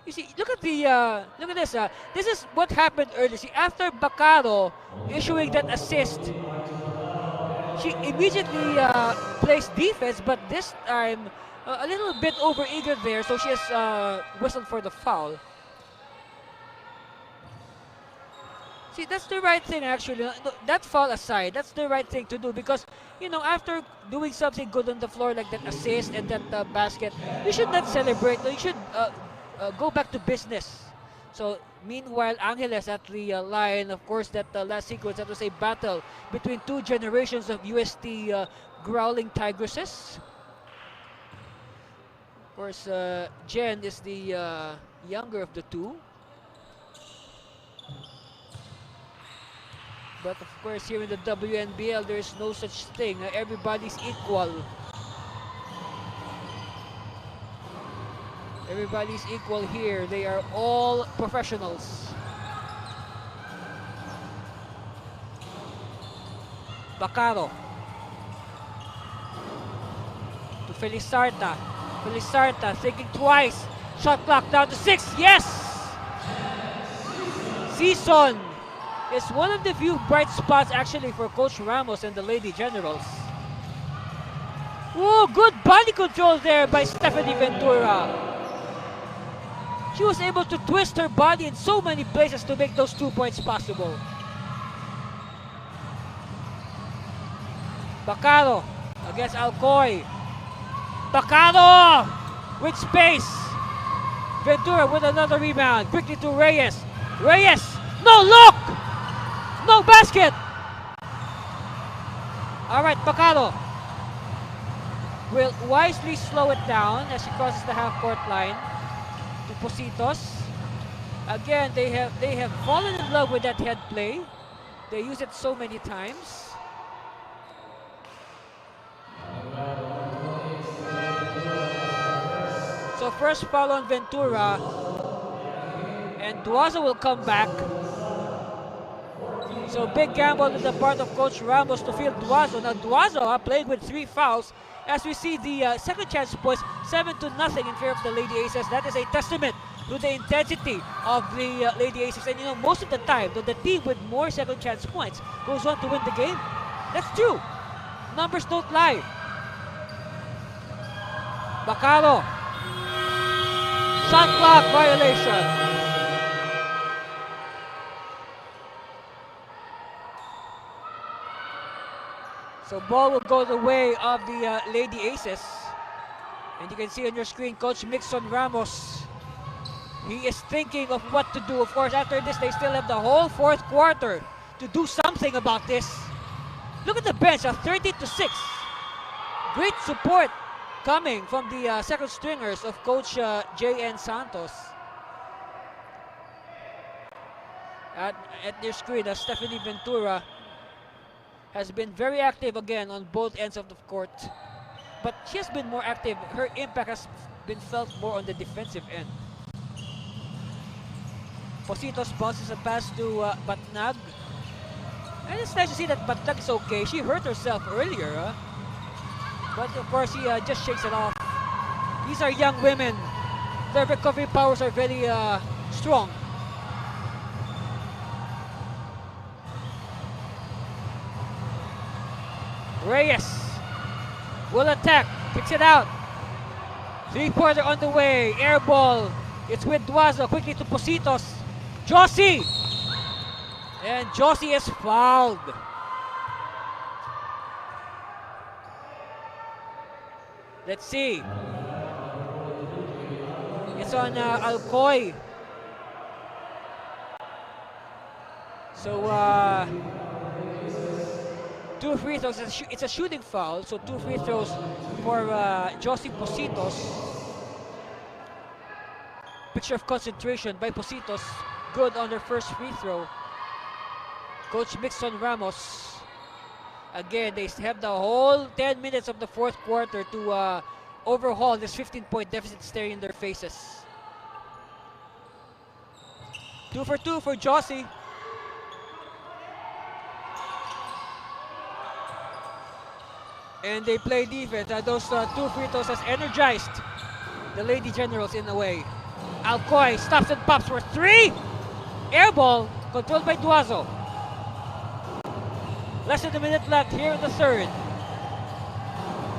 You see, look at this. This is what happened earlier. See, after Bacaro issuing that assist, she immediately plays defense, but this time a little bit overeager there, so she has whistled for the foul. See, that's the right thing actually. That foul aside, that's the right thing to do because, you know, after doing something good on the floor like that assist and that basket, you should not celebrate. You should go back to business. So meanwhile, Angeles at the line, of course, that last sequence, that was a battle between 2 generations of UST growling tigresses. Of course, Jen is the younger of the 2. But of course, here in the WNBL, there is no such thing. Everybody's equal. Everybody's equal here. They are all professionals. Bacaro. To Felizarta. Felizarta thinking twice. Shot clock down to 6. Yes! Season is one of the few bright spots actually for Coach Ramos and the Lady Generals. Oh, good body control there by Stephanie Ventura. She was able to twist her body in so many places to make those 2 points possible. Bacaro against Alcoy. Bacaro with space. Ventura with another rebound. Quickly to Reyes. Reyes! No look! No basket! Alright, Bacaro will wisely slow it down as she crosses the half-court line to Positos. Again, they have fallen in love with that head play. They use it so many times. So first foul on Ventura, and Duazo will come back. So big gamble on the part of Coach Ramos to field Duazo. Now Duazo playing with 3 fouls. As we see the second chance points 7-0 in favor of the Lady Aces. That is a testament to the intensity of the Lady Aces. And you know, most of the time, the team with more second chance points goes on to win the game. That's true. Numbers don't lie. Bacaro. Shot clock violation. So ball will go the way of the Lady Aces. And you can see on your screen Coach Mixon Ramos. He is thinking of what to do. Of course, after this, they still have the whole 4th quarter to do something about this. Look at the bench, 30-6. Great support coming from the second stringers of Coach J.N. Santos. At your screen, Stephanie Ventura has been very active again on both ends of the court. But she has been more active. Her impact has been felt more on the defensive end. Positos bounces a pass to Batnag. And it's nice to see that Batnag is okay. She hurt herself earlier. But of course, he just shakes it off. These are young women. Their recovery powers are very strong. Reyes will attack, kicks it out. Three-pointer on the way, air ball. It's with Duazo, quickly to Positos. Josie! And Josie is fouled. Let's see. It's on Alcoy. So, 2 free throws. It's a shooting foul, so 2 free throws for Josie Positos. Picture of concentration by Positos. Good on their first free throw. Coach Mixon Ramos. Again, they have the whole 10 minutes of the fourth quarter to overhaul this 15-point deficit staring in their faces. 2 for 2 for Josie. And they play defense. Those 2 free throws has energized the Lady Generals in a way. Alcoy stops and pops for 3. Air ball controlled by Duazo. Less than a minute left here in the third.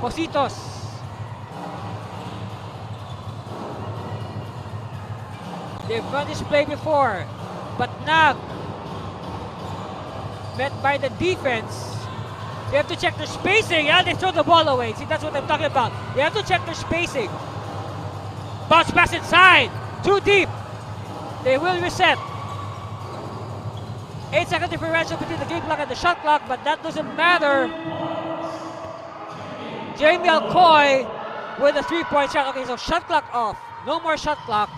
Positos. They've run this play before, but Nag met by the defense. They have to check their spacing. Yeah, they throw the ball away. See, that's what I'm talking about. They have to check their spacing. Bounce pass inside. Too deep. They will reset. 8-second differential between the game clock and the shot clock, but that doesn't matter. Jamie Alcoy with a 3-point shot. Okay, so shot clock off. No more shot clock.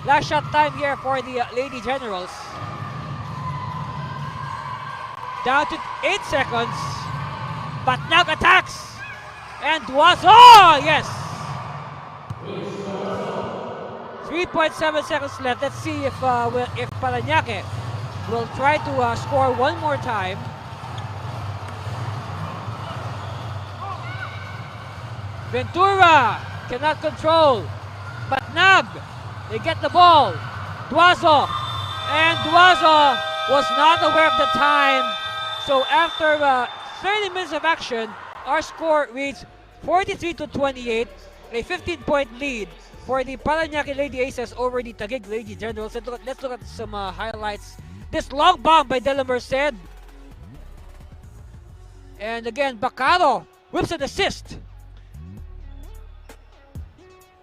Last shot time here for the Lady Generals. Down to 8 seconds. But Nag attacks. And Duazo! Yes! 3.7 seconds left. Let's see if Parañaque will try to score one more time. Ventura cannot control. But Nag, they get the ball. Duazo. And Duazo was not aware of the time. So after 30 minutes of action, our score reads 43-28, a 15-point lead for the Parañaque Lady Aces over the Taguig Lady Generals. Let's look at some highlights. This long bomb by De La Merced. And again, Bacaro whips an assist.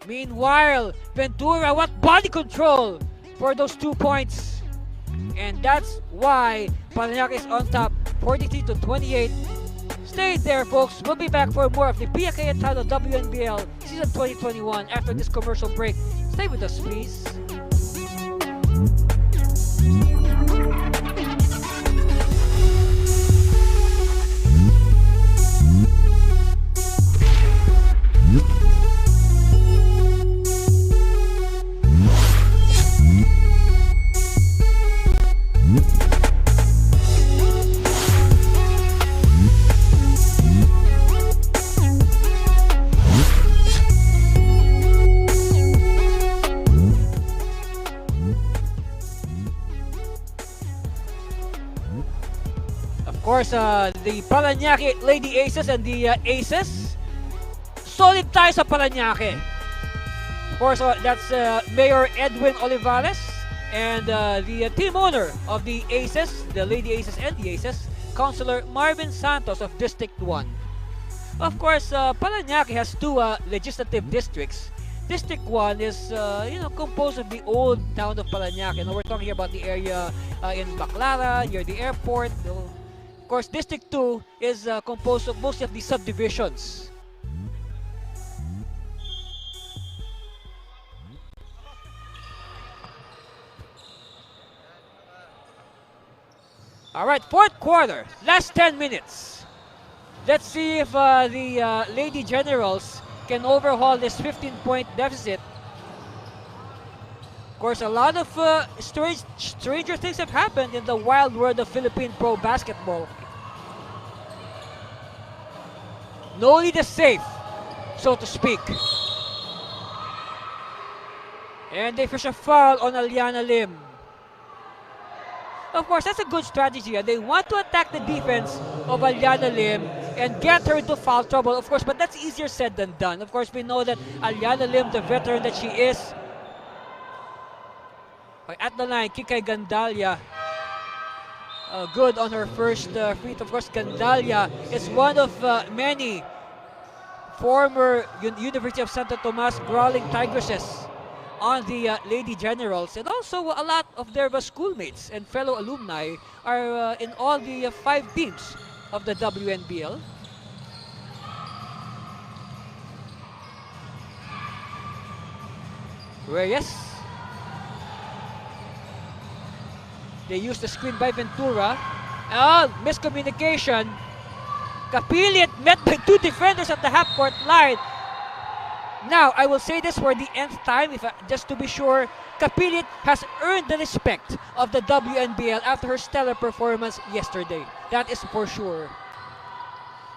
Meanwhile, Ventura, what body control for those 2 points. And that's why Parañaque is on top, 43-28. Stay there, folks. We'll be back for more of the Cayetano WNBL Season 2021 after this commercial break. Stay with us, please. Of course, the Parañaque Lady Aces and the Aces. Solid tayo sa Parañaque. Of course, that's Mayor Edwin Olivares and the team owner of the Aces, the Lady Aces and the Aces, Councilor Marvin Santos of District 1. Of course, Parañaque has 2 legislative districts. District 1 is, composed of the old town of Parañaque. We're talking about the area in Baclara, near the airport. Of course, District 2 is composed of most of the subdivisions. All right, fourth quarter, last 10 minutes. Let's see if the Lady Generals can overhaul this 15-point deficit. Of course, a lot of stranger things have happened in the wild world of Philippine pro basketball. No lead is safe, so to speak. And they fish a foul on Aliana Lim. Of course, that's a good strategy. They want to attack the defense of Aliana Lim and get her into foul trouble, of course, but that's easier said than done. Of course, we know that Aliana Lim, the veteran that she is, at the line, Kikay Gandalia, good on her first free throw. Of course, Gandalia is one of many former University of Santo Tomas Brawling Tigresses on the Lady Generals, and also a lot of their schoolmates and fellow alumni are in all the 5 teams of the WNBL. Reyes. They used the screen by Ventura. Miscommunication. Kapilit met by 2 defenders at the half-court line. Now, I will say this for the nth time, just to be sure, Kapilit has earned the respect of the WNBL after her stellar performance yesterday. That is for sure.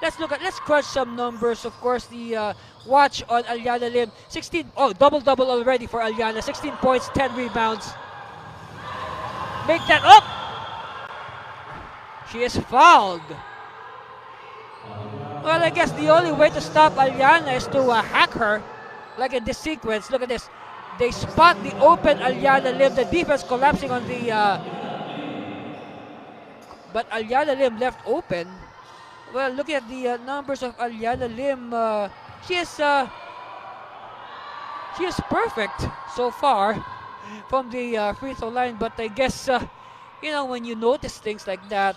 Let's crunch some numbers. Of course, the watch on Aliana Lim. Double-double already for Aliana. 16 points, 10 rebounds. Make that up! She is fouled. Well, I guess the only way to stop Aliana is to hack her. Like in this sequence, look at this. They spot the open Aliana Lim. The defense collapsing on the... but Aliana Lim left open. Well, look at the numbers of Aliana Lim. She is perfect so far from the free throw line. But I guess, when you notice things like that,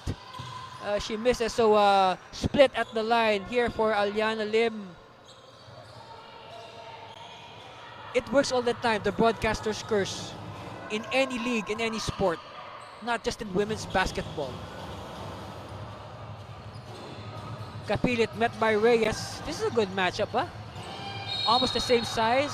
she misses. So split at the line here for Aliana Lim. It works all the time, the broadcaster's curse, in any league, in any sport, not just in women's basketball. Kapilit met by Reyes. This is a good matchup, huh? Almost the same size.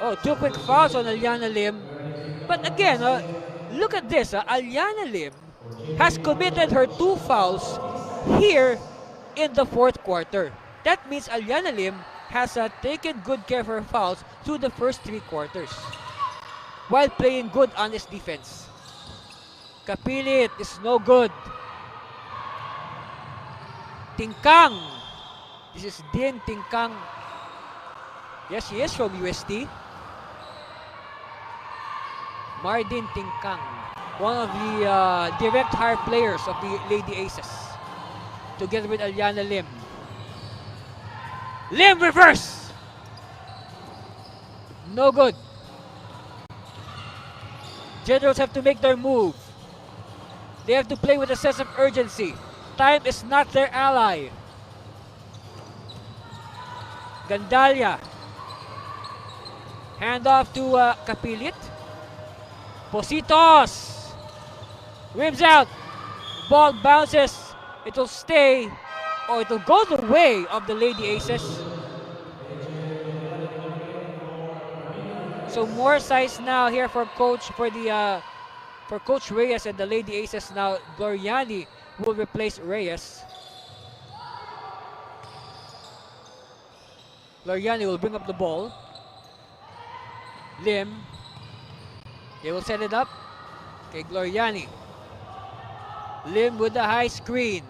Oh, 2 quick fouls on Aliana Lim. But again, look at this. Aliana Lim has committed her 2 fouls here in the 4th quarter. That means Aliana Lim has taken good care of her fouls through the first 3 quarters while playing good honest defense. Kapilit is no good. Tingkang. This is Din Tingkang. Yes, he is from UST. Mardin Tingkang, one of the direct hire players of the Lady Aces, together with Aliana Lim. Lim reverse! No good. Generals have to make their move. They have to play with a sense of urgency. Time is not their ally. Gandalia. Hand off to Kapilit. Positos. Rims out. Ball bounces. It will stay, or it will go the way of the Lady Aces. So more size now here for Coach Reyes and the Lady Aces. Now Gloriani will replace Reyes. Gloriani will bring up the ball. Lim. They will set it up. Okay, Gloriani. Lim with the high screen.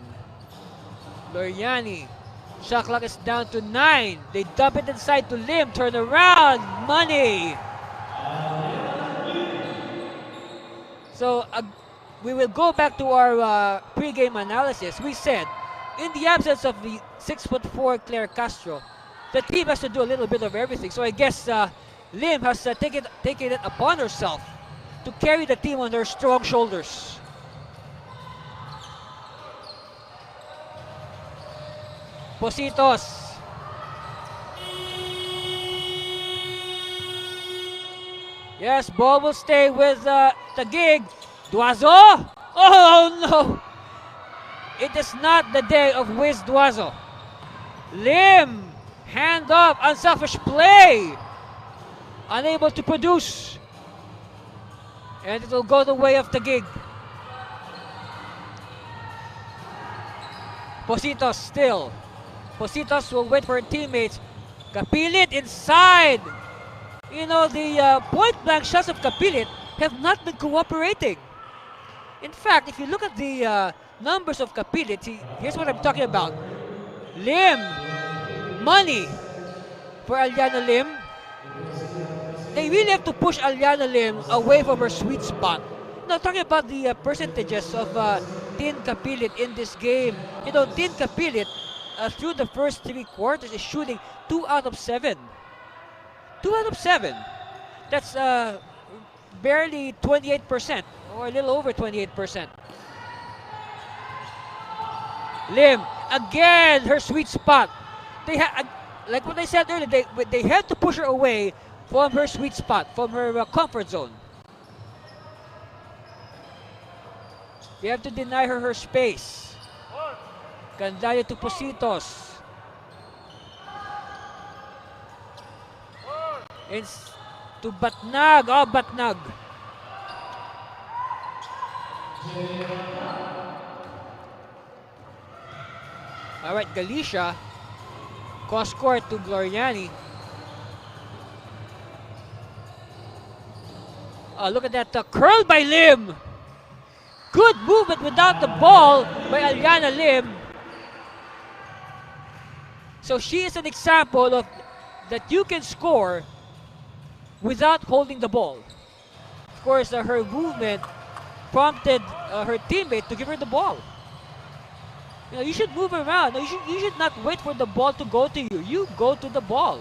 Gloriani. Shot clock is down to 9. They dump it inside to Lim. Turn around. Money. So we will go back to our pre-game analysis. We said, in the absence of the 6'4" Claire Castro, the team has to do a little bit of everything. So I guess Lim has taken it upon herself to carry the team on her strong shoulders. Positos. Yes, ball will stay with Taguig. Duazo. Oh no! It is not the day of Wiz Duazo. Lim, hand up, unselfish play. Unable to produce. And it will go the way of Taguig. Positos still. Positos will wait for her teammates. Kapilit inside. You know, the point-blank shots of Kapilit have not been cooperating. In fact, if you look at the numbers of Kapilit, here's what I'm talking about. Lim, money for Aliana Lim. They really have to push Aliana Lim away from her sweet spot. Now, talking about the percentages of Tin Kapilit in this game. You know, Tin Kapilit, through the first 3 quarters, is shooting 2 out of 7. 2 out of 7. That's barely 28%, or a little over 28%. Lim, again, her sweet spot. They like what I said earlier, they had to push her away from her sweet spot, from her comfort zone. They have to deny her space. Candaya to Positos. It's to Batnag. Oh, Batnag. All right, Galicia. Cross-court to Gloriani. Look at that curl by Lim. Good movement without the ball by Aliana Lim. So she is an example of that you can score without holding the ball. Of course, her movement prompted her teammate to give her the ball. You know, you should move around. You should not wait for the ball to go to you. You go to the ball.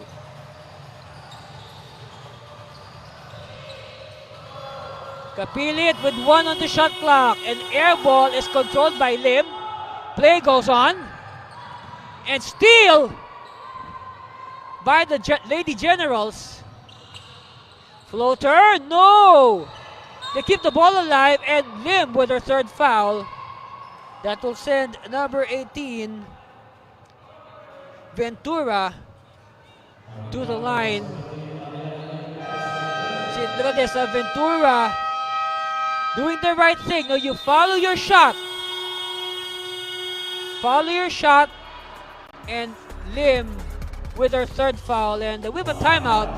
Kapilit with 1 on the shot clock. An air ball is controlled by Lim. Play goes on. And steal by the Lady Generals. Floater, no! They keep the ball alive, and Lim with her 3rd foul. That will send number 18, Ventura, to the line. See, look at this, Ventura doing the right thing. No, you follow your shot. Follow your shot. And Lim with her 3rd foul. And we have a timeout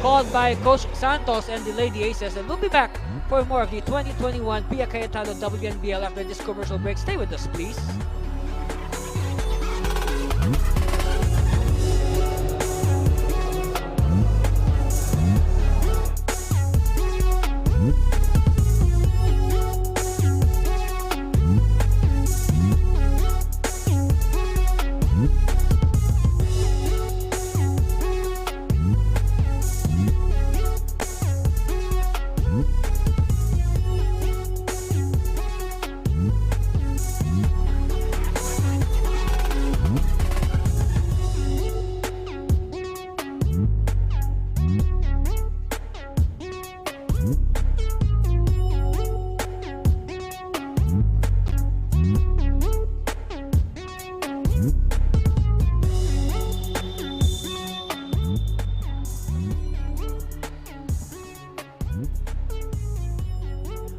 called by Coach Santos and the Lady Aces. And we'll be back for more of the 2021 Pia Cayetano WNBL after this commercial break. Stay with us, please.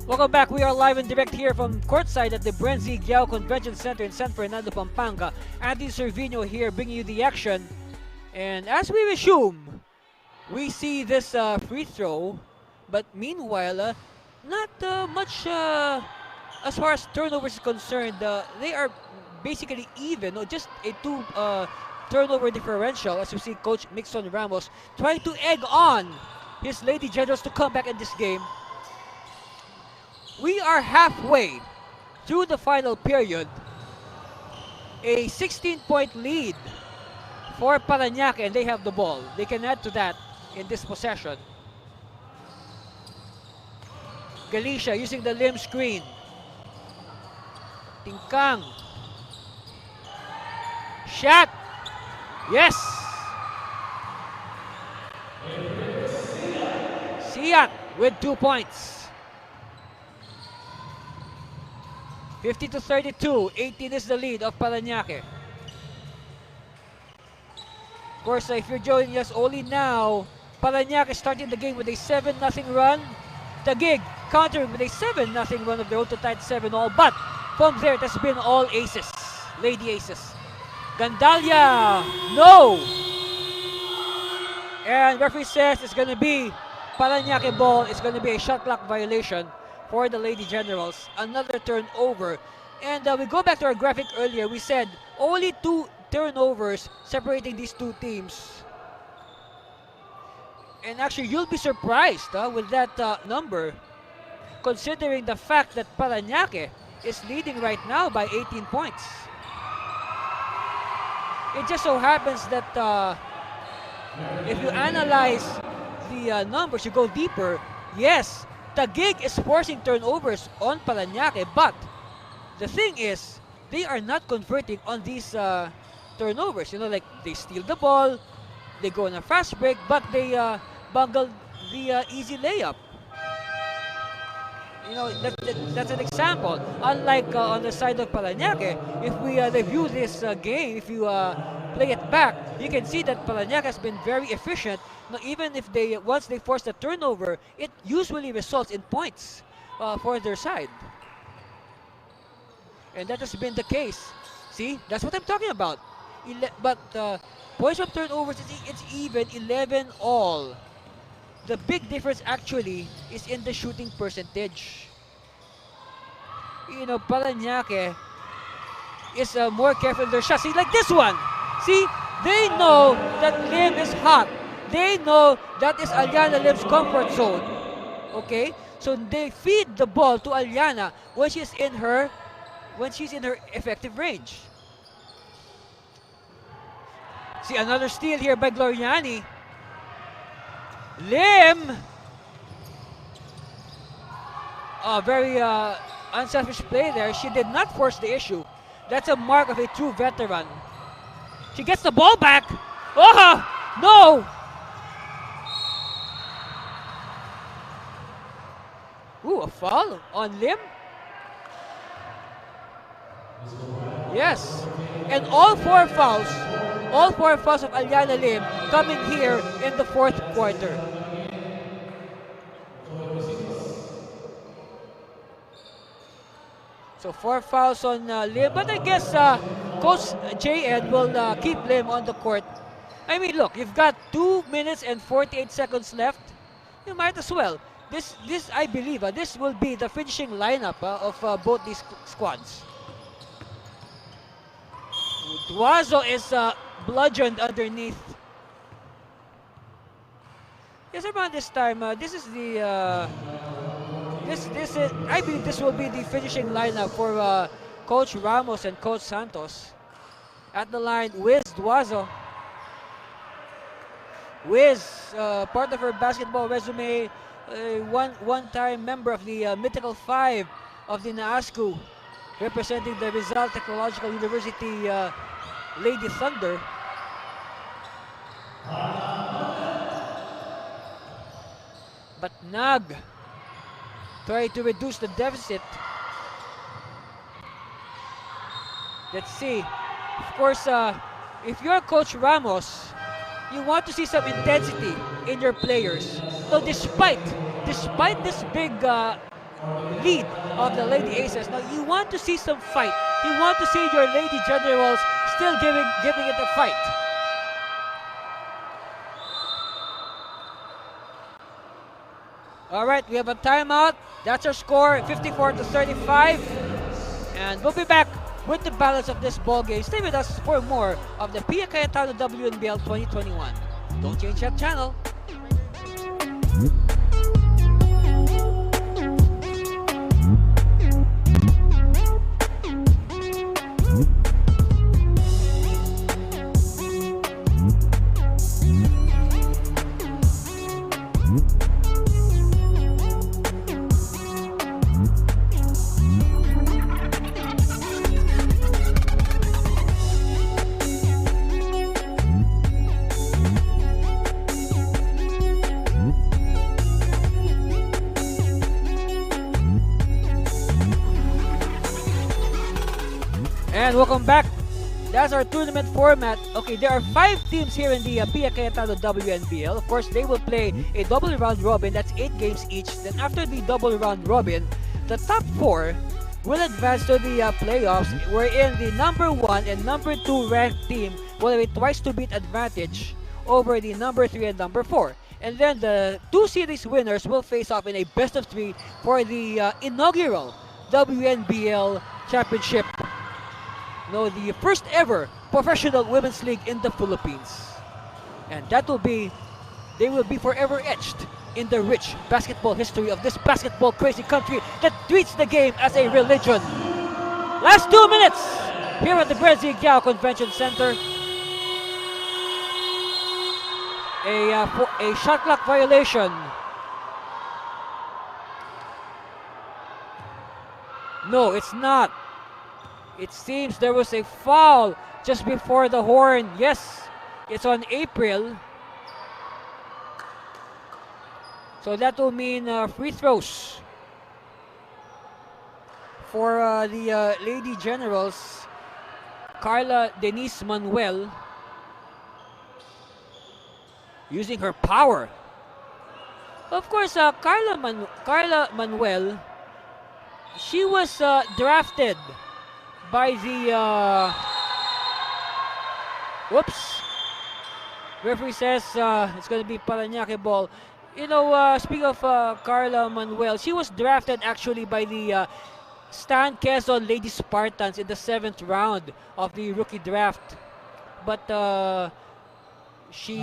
Welcome back. We are live and direct here from courtside at the Brenzy Giao Convention Center in San Fernando, Pampanga. Andy Servino here bringing you the action. And as we resume, we see this free throw. But meanwhile, not much as far as turnovers is concerned. They are basically even, or just a 2 turnover differential, as you see Coach Mixon Ramos trying to egg on his Lady Generals to come back in this game. We are halfway through the final period. A 16-point lead for Parañaque, and they have the ball. They can add to that in this possession. Galicia using the limb screen. Tingkang. Shot. Yes. Siat with 2 points. 50-32, 18 is the lead of Parañaque. Of course, if you're joining us only now, Parañaque starting the game with a 7-0 run. Taguig countering with a 7-0 run of their own to tie 7-all. But from there, it has been all aces, lady aces. Gandalia, no! And referee says it's going to be Parañaque ball. It's going to be a shot clock violation for the Lady Generals. Another turnover. And we go back to our graphic earlier. We said only 2 turnovers separating these two teams. And actually, you'll be surprised with that number, considering the fact that Parañaque is leading right now by 18 points. It just so happens that if you analyze the numbers, you go deeper, yes, Taguig is forcing turnovers on Parañaque, but the thing is, they are not converting on these turnovers. You know, like they steal the ball, they go on a fast break, but they bungle the easy layup. You know, that's an example. Unlike on the side of Parañaque, if we review this game, if you play it back, you can see that Parañaque has been very efficient. Now, even if once they force the turnover, it usually results in points for their side. And that has been the case. See, that's what I'm talking about. But points from turnovers, it's even 11-all. The big difference actually is in the shooting percentage. You know, Parañaque is more careful in their shots. See, like this one. See, they know that Lim is hot. They know that is Aliana Lim's comfort zone. Okay? So they feed the ball to Aliana when she's in her effective range. See, another steal here by Gloriani. Lim! Very unselfish play there. She did not force the issue. That's a mark of a true veteran. She gets the ball back. Oh, no! Ooh, a foul on Lim. Yes. And all four fouls of Aliana Lim coming here in the fourth quarter. So 4 fouls on Lim, but I guess Coach JN will keep Lim on the court. I mean, look, you've got 2 minutes and 48 seconds left. You might as well. This I believe, this will be the finishing lineup of both these squads. Duazo is bludgeoned underneath. Yes, around this time, this is the this is, I believe this will be the finishing lineup for Coach Ramos and Coach Santos. At the line, Wiz Duazo. Wiz, part of her basketball resume, one-time member of the Mythical Five of the NAASCU, representing the Rizal Technological University Lady Thunder. But Nag trying to reduce the deficit. Let's see. Of course, if you're Coach Ramos, you want to see some intensity in your players. So despite this big lead of the Lady Aces, now you want to see some fight. You want to see your Lady Generals still giving it a fight. All right, we have a timeout. That's our score, 54-35. And we'll be back with the balance of this ball game. Stay with us for more of the Pia Cayetano WNBL 2021. Don't change that channel. And welcome back. That's our tournament format. Okay, there are 5 teams here in the Pia Cayetano WNBL. Of course, they will play a double round robin. That's 8 games each. Then after the double round robin, the top 4 will advance to the playoffs, wherein the number 1 and number 2 ranked team will have a twice to beat advantage over the number 3 and number 4. And then the 2 series winners will face off in a best of 3 for the inaugural WNBL championship. No, the first ever professional women's league in the Philippines. And that will be, they will be forever etched in the rich basketball history of this basketball crazy country that treats the game as a religion. Last 2 minutes here at the Brezigiao Convention Center. A shot clock violation. No, it's not. It seems there was a foul just before the horn. Yes, it's on April. So that will mean free throws for the Lady Generals. Carla Denise Manuel using her power. Of course, Carla Manuel, she was drafted by the whoops, referee says it's going to be Parañaque ball. You know, speaking of Carla Manuel, she was drafted actually by the Stan Quezon Lady Spartans in the 7th round of the rookie draft, but she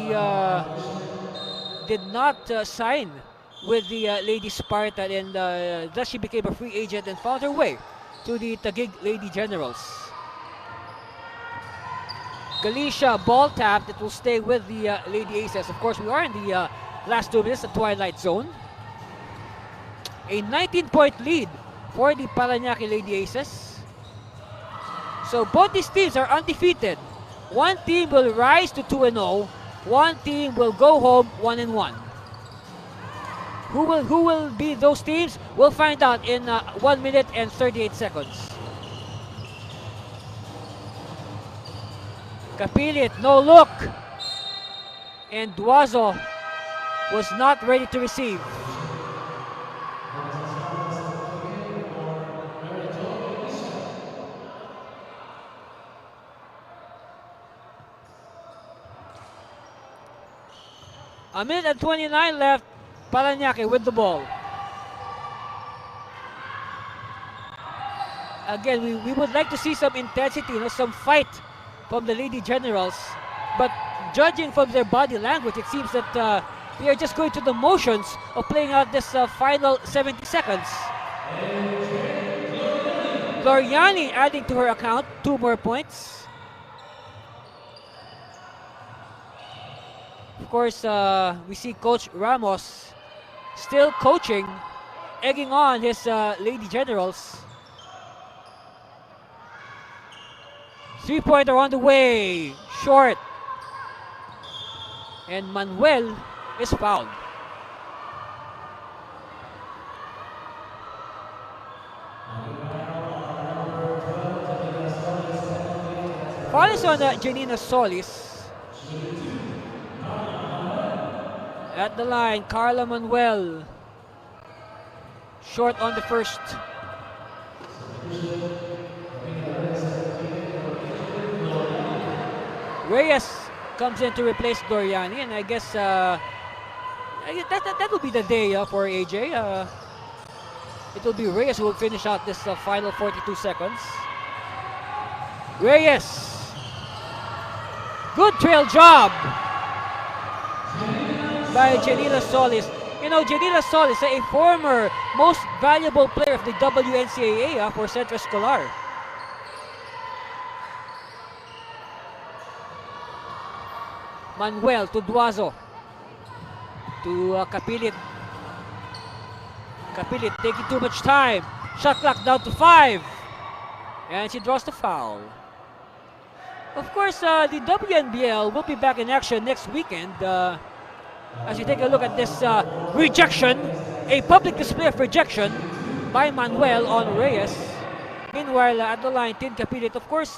did not sign with the Lady Spartan, and thus she became a free agent and found her way to the Taguig Lady Generals. Galicia ball tapped. It will stay with the Lady Aces. Of course, we are in the last 2 minutes, the twilight zone. A 19-point lead for the Parañaque Lady Aces. So both these teams are undefeated. One team will rise to 2-0. One team will go home 1-1. Who will be those teams? We'll find out in 1 minute and 38 seconds. Kapilit, no look. And Duazo was not ready to receive. A minute and 29 left. Parañaque with the ball. Again, we would like to see some intensity, some fight from the Lady Generals. But judging from their body language, it seems that they are just going through the motions of playing out this final 70 seconds. Gloriani adding to her account 2 more points. Of course, we see Coach Ramos still coaching, egging on his Lady Generals. 3-pointer on the way, short. And Manuel is fouled. Foul is on Janina Solis. At the line, Carla Manuel. Short on the first. Reyes comes in to replace Gloriani, and I guess that will be the day for AJ. It will be Reyes who will finish out this final 42 seconds. Reyes. Good trail job by Janila Solis. You know, Janila Solis, a former most valuable player of the WNCAA for Centro Escolar. Manuel to Duazo. To Kapilit. Kapilit taking too much time. Shot clock down to 5. And she draws the foul. Of course, the WNBL will be back in action next weekend. As you take a look at this rejection, a public display of rejection by Manuel on Reyes. Meanwhile, at the line, Tin Kapilit. Of course,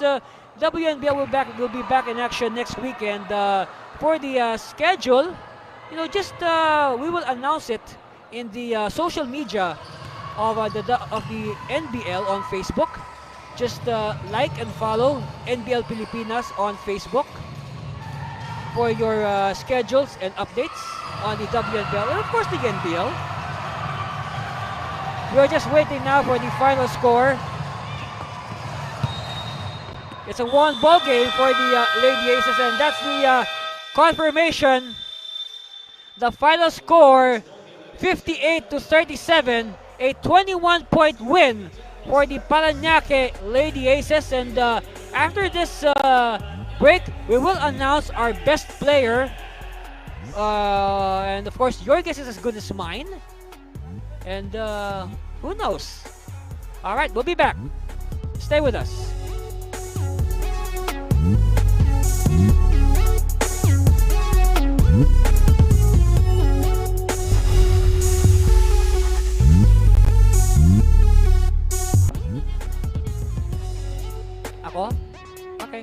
WNBL will be back in action next weekend. For the schedule, just we will announce it in the social media of the NBL on Facebook. Just like and follow NBL Pilipinas on Facebook for your schedules and updates on the WNBL and of course the NBL. We are just waiting now for the final score. It's a one-ball game for the Lady Aces, and that's the confirmation. The final score, 58-37, a 21-point win for the Parañaque Lady Aces. And after this break, we will announce our best player. And of course, your guess is as good as mine. And who knows? All right, we'll be back. Stay with us. Ako? Okay.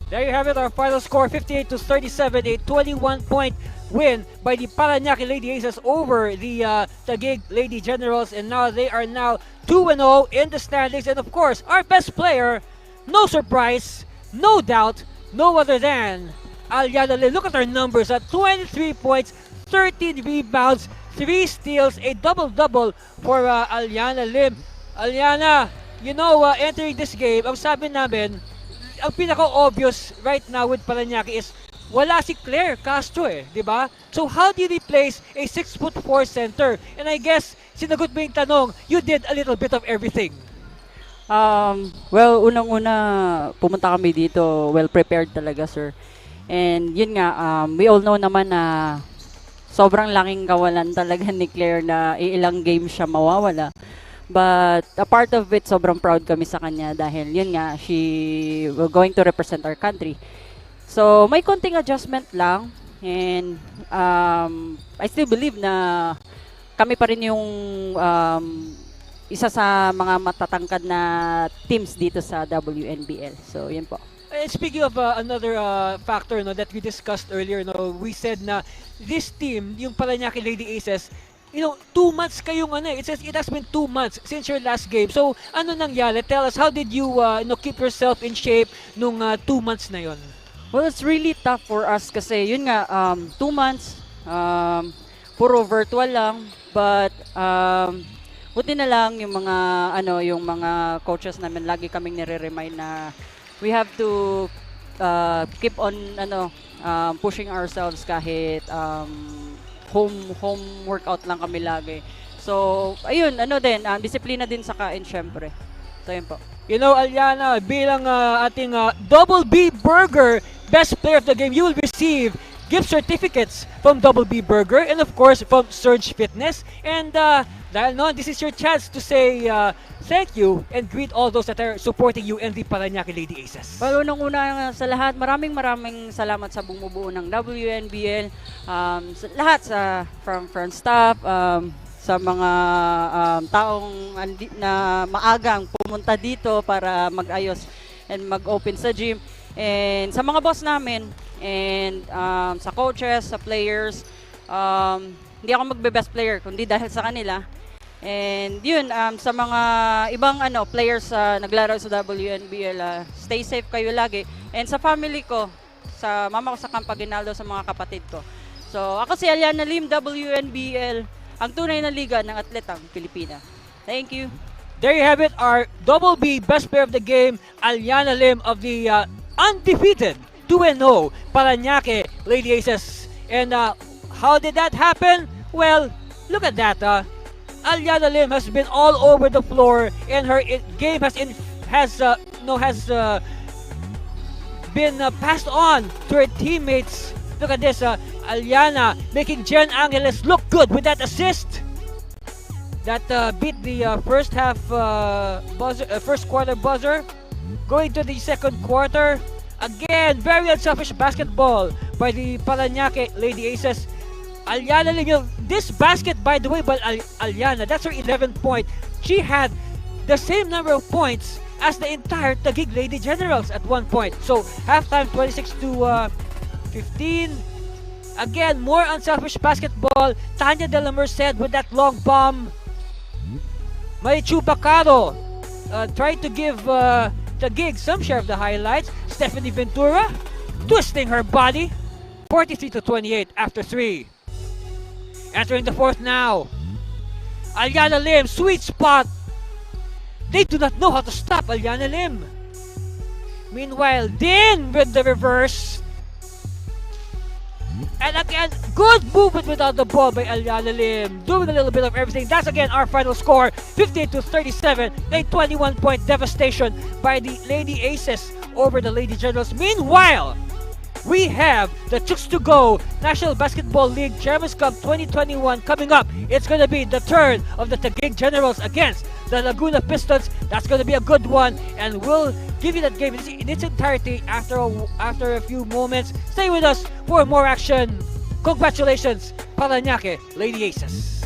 There you have it, our final score, 58-37, a 21-point win by the Parañaque Lady Aces over the Taguig Lady Generals, and now they are now 2-0 in the standings. And of course, our best player, no surprise, no doubt, no other than Aliana Lim. Look at her numbers at 23 points, 13 rebounds, 3 steals, a double-double for Aliana Lim. Aliana, entering this game, ang sabi namin, ang pinaka-obvious right now with Parañaque is wala si Claire Castro di ba? So how do you replace a 6'4" center? And I guess, sinagot mo yung tanong, you did a little bit of everything. Well, unang-una, pumunta kami dito, well prepared talaga, sir. And yun nga, we all know naman na sobrang laking kawalan talaga ni Claire na ilang game siya mawawala. But a part of it, sobrang proud kami sa kanya dahil yun nga, she will going to represent our country. So, may konting adjustment lang. And I still believe na kami pa rin yung isa sa mga matatangkad na teams dito sa WNBL. So, yun po. And speaking of another factor that we discussed earlier, we said na this team, yung Parañaque Lady Aces, 2 months kayong it has been 2 months since your last game. So, ano nangyari? Tell us, how did you keep yourself in shape nung 2 months na yon? Well, it's really tough for us kasi yun nga, 2 months, puro virtual lang. But buti na lang yung mga yung mga coaches namin lagi kaming nire-remind na we have to keep on pushing ourselves kahit home workout lang kami lagi. So ayun, disiplina din sa kain syempre. So yun po. You know, Aliana, bilang ating Double B Burger Best Player of the Game, you will receive gift certificates from Double B Burger and of course from Surge Fitness. And dahil no, this is your chance to say thank you and greet all those that are supporting you and the Parañaque Lady Aces. Well, unang-una sa lahat, maraming salamat sa bumubuo ng WNBL, lahat from front staff, sa mga taong na maagang pumunta dito para mag-ayos and mag-open sa gym, and sa mga boss namin, and sa coaches, sa players. Hindi ako magbe-best player kundi dahil sa kanila. And yun, sa mga ibang players naglaro sa WNBL, stay safe kayo lagi. And sa family ko, sa mama ko sa Campaginaldo, sa mga kapatid ko. So ako si Aliana Lim, WNBL, ang tunay na liga ng atletang Pilipina. Thank you. There you have it, our Double B Best Player of the Game, Aliana Lim of the undefeated 2-0 Parañaque Lady Aces. And how did that happen? Well, look at that. Aliana Lim has been all over the floor, and her game has been passed on to her teammates. Look at this, Aliana making Jen Angeles look good with that assist. That beat the first quarter buzzer. Going to the second quarter, again very unselfish basketball by the Parañaque Lady Aces. Aliana Lim, this basket, by the way, by Aliana, that's her 11th point. She had the same number of points as the entire Taguig Lady Generals at one point. So halftime 26-15. Again, more unselfish basketball. Tanya De La Merced with that long bomb. Marichu Bacaro tried to give Taguig some share of the highlights. Stephanie Ventura twisting her body. 43-28 after 3. Entering the fourth now. Aliana Lim, sweet spot. They do not know how to stop Aliana Lim. Meanwhile, Din with the reverse. And again, good movement without the ball by Aliana Lim. Doing a little bit of everything. That's again our final score. 58-37. A 21-point devastation by the Lady Aces over the Lady Generals. Meanwhile, we have the Chooks to Go National Basketball League Chairman's Cup 2021 coming up. It's going to be the turn of the Taguig Generals against the Laguna Pistons. That's going to be a good one, and we'll give you that game in its entirety after a few moments. Stay with us for more action. Congratulations, Parañaque Lady Aces.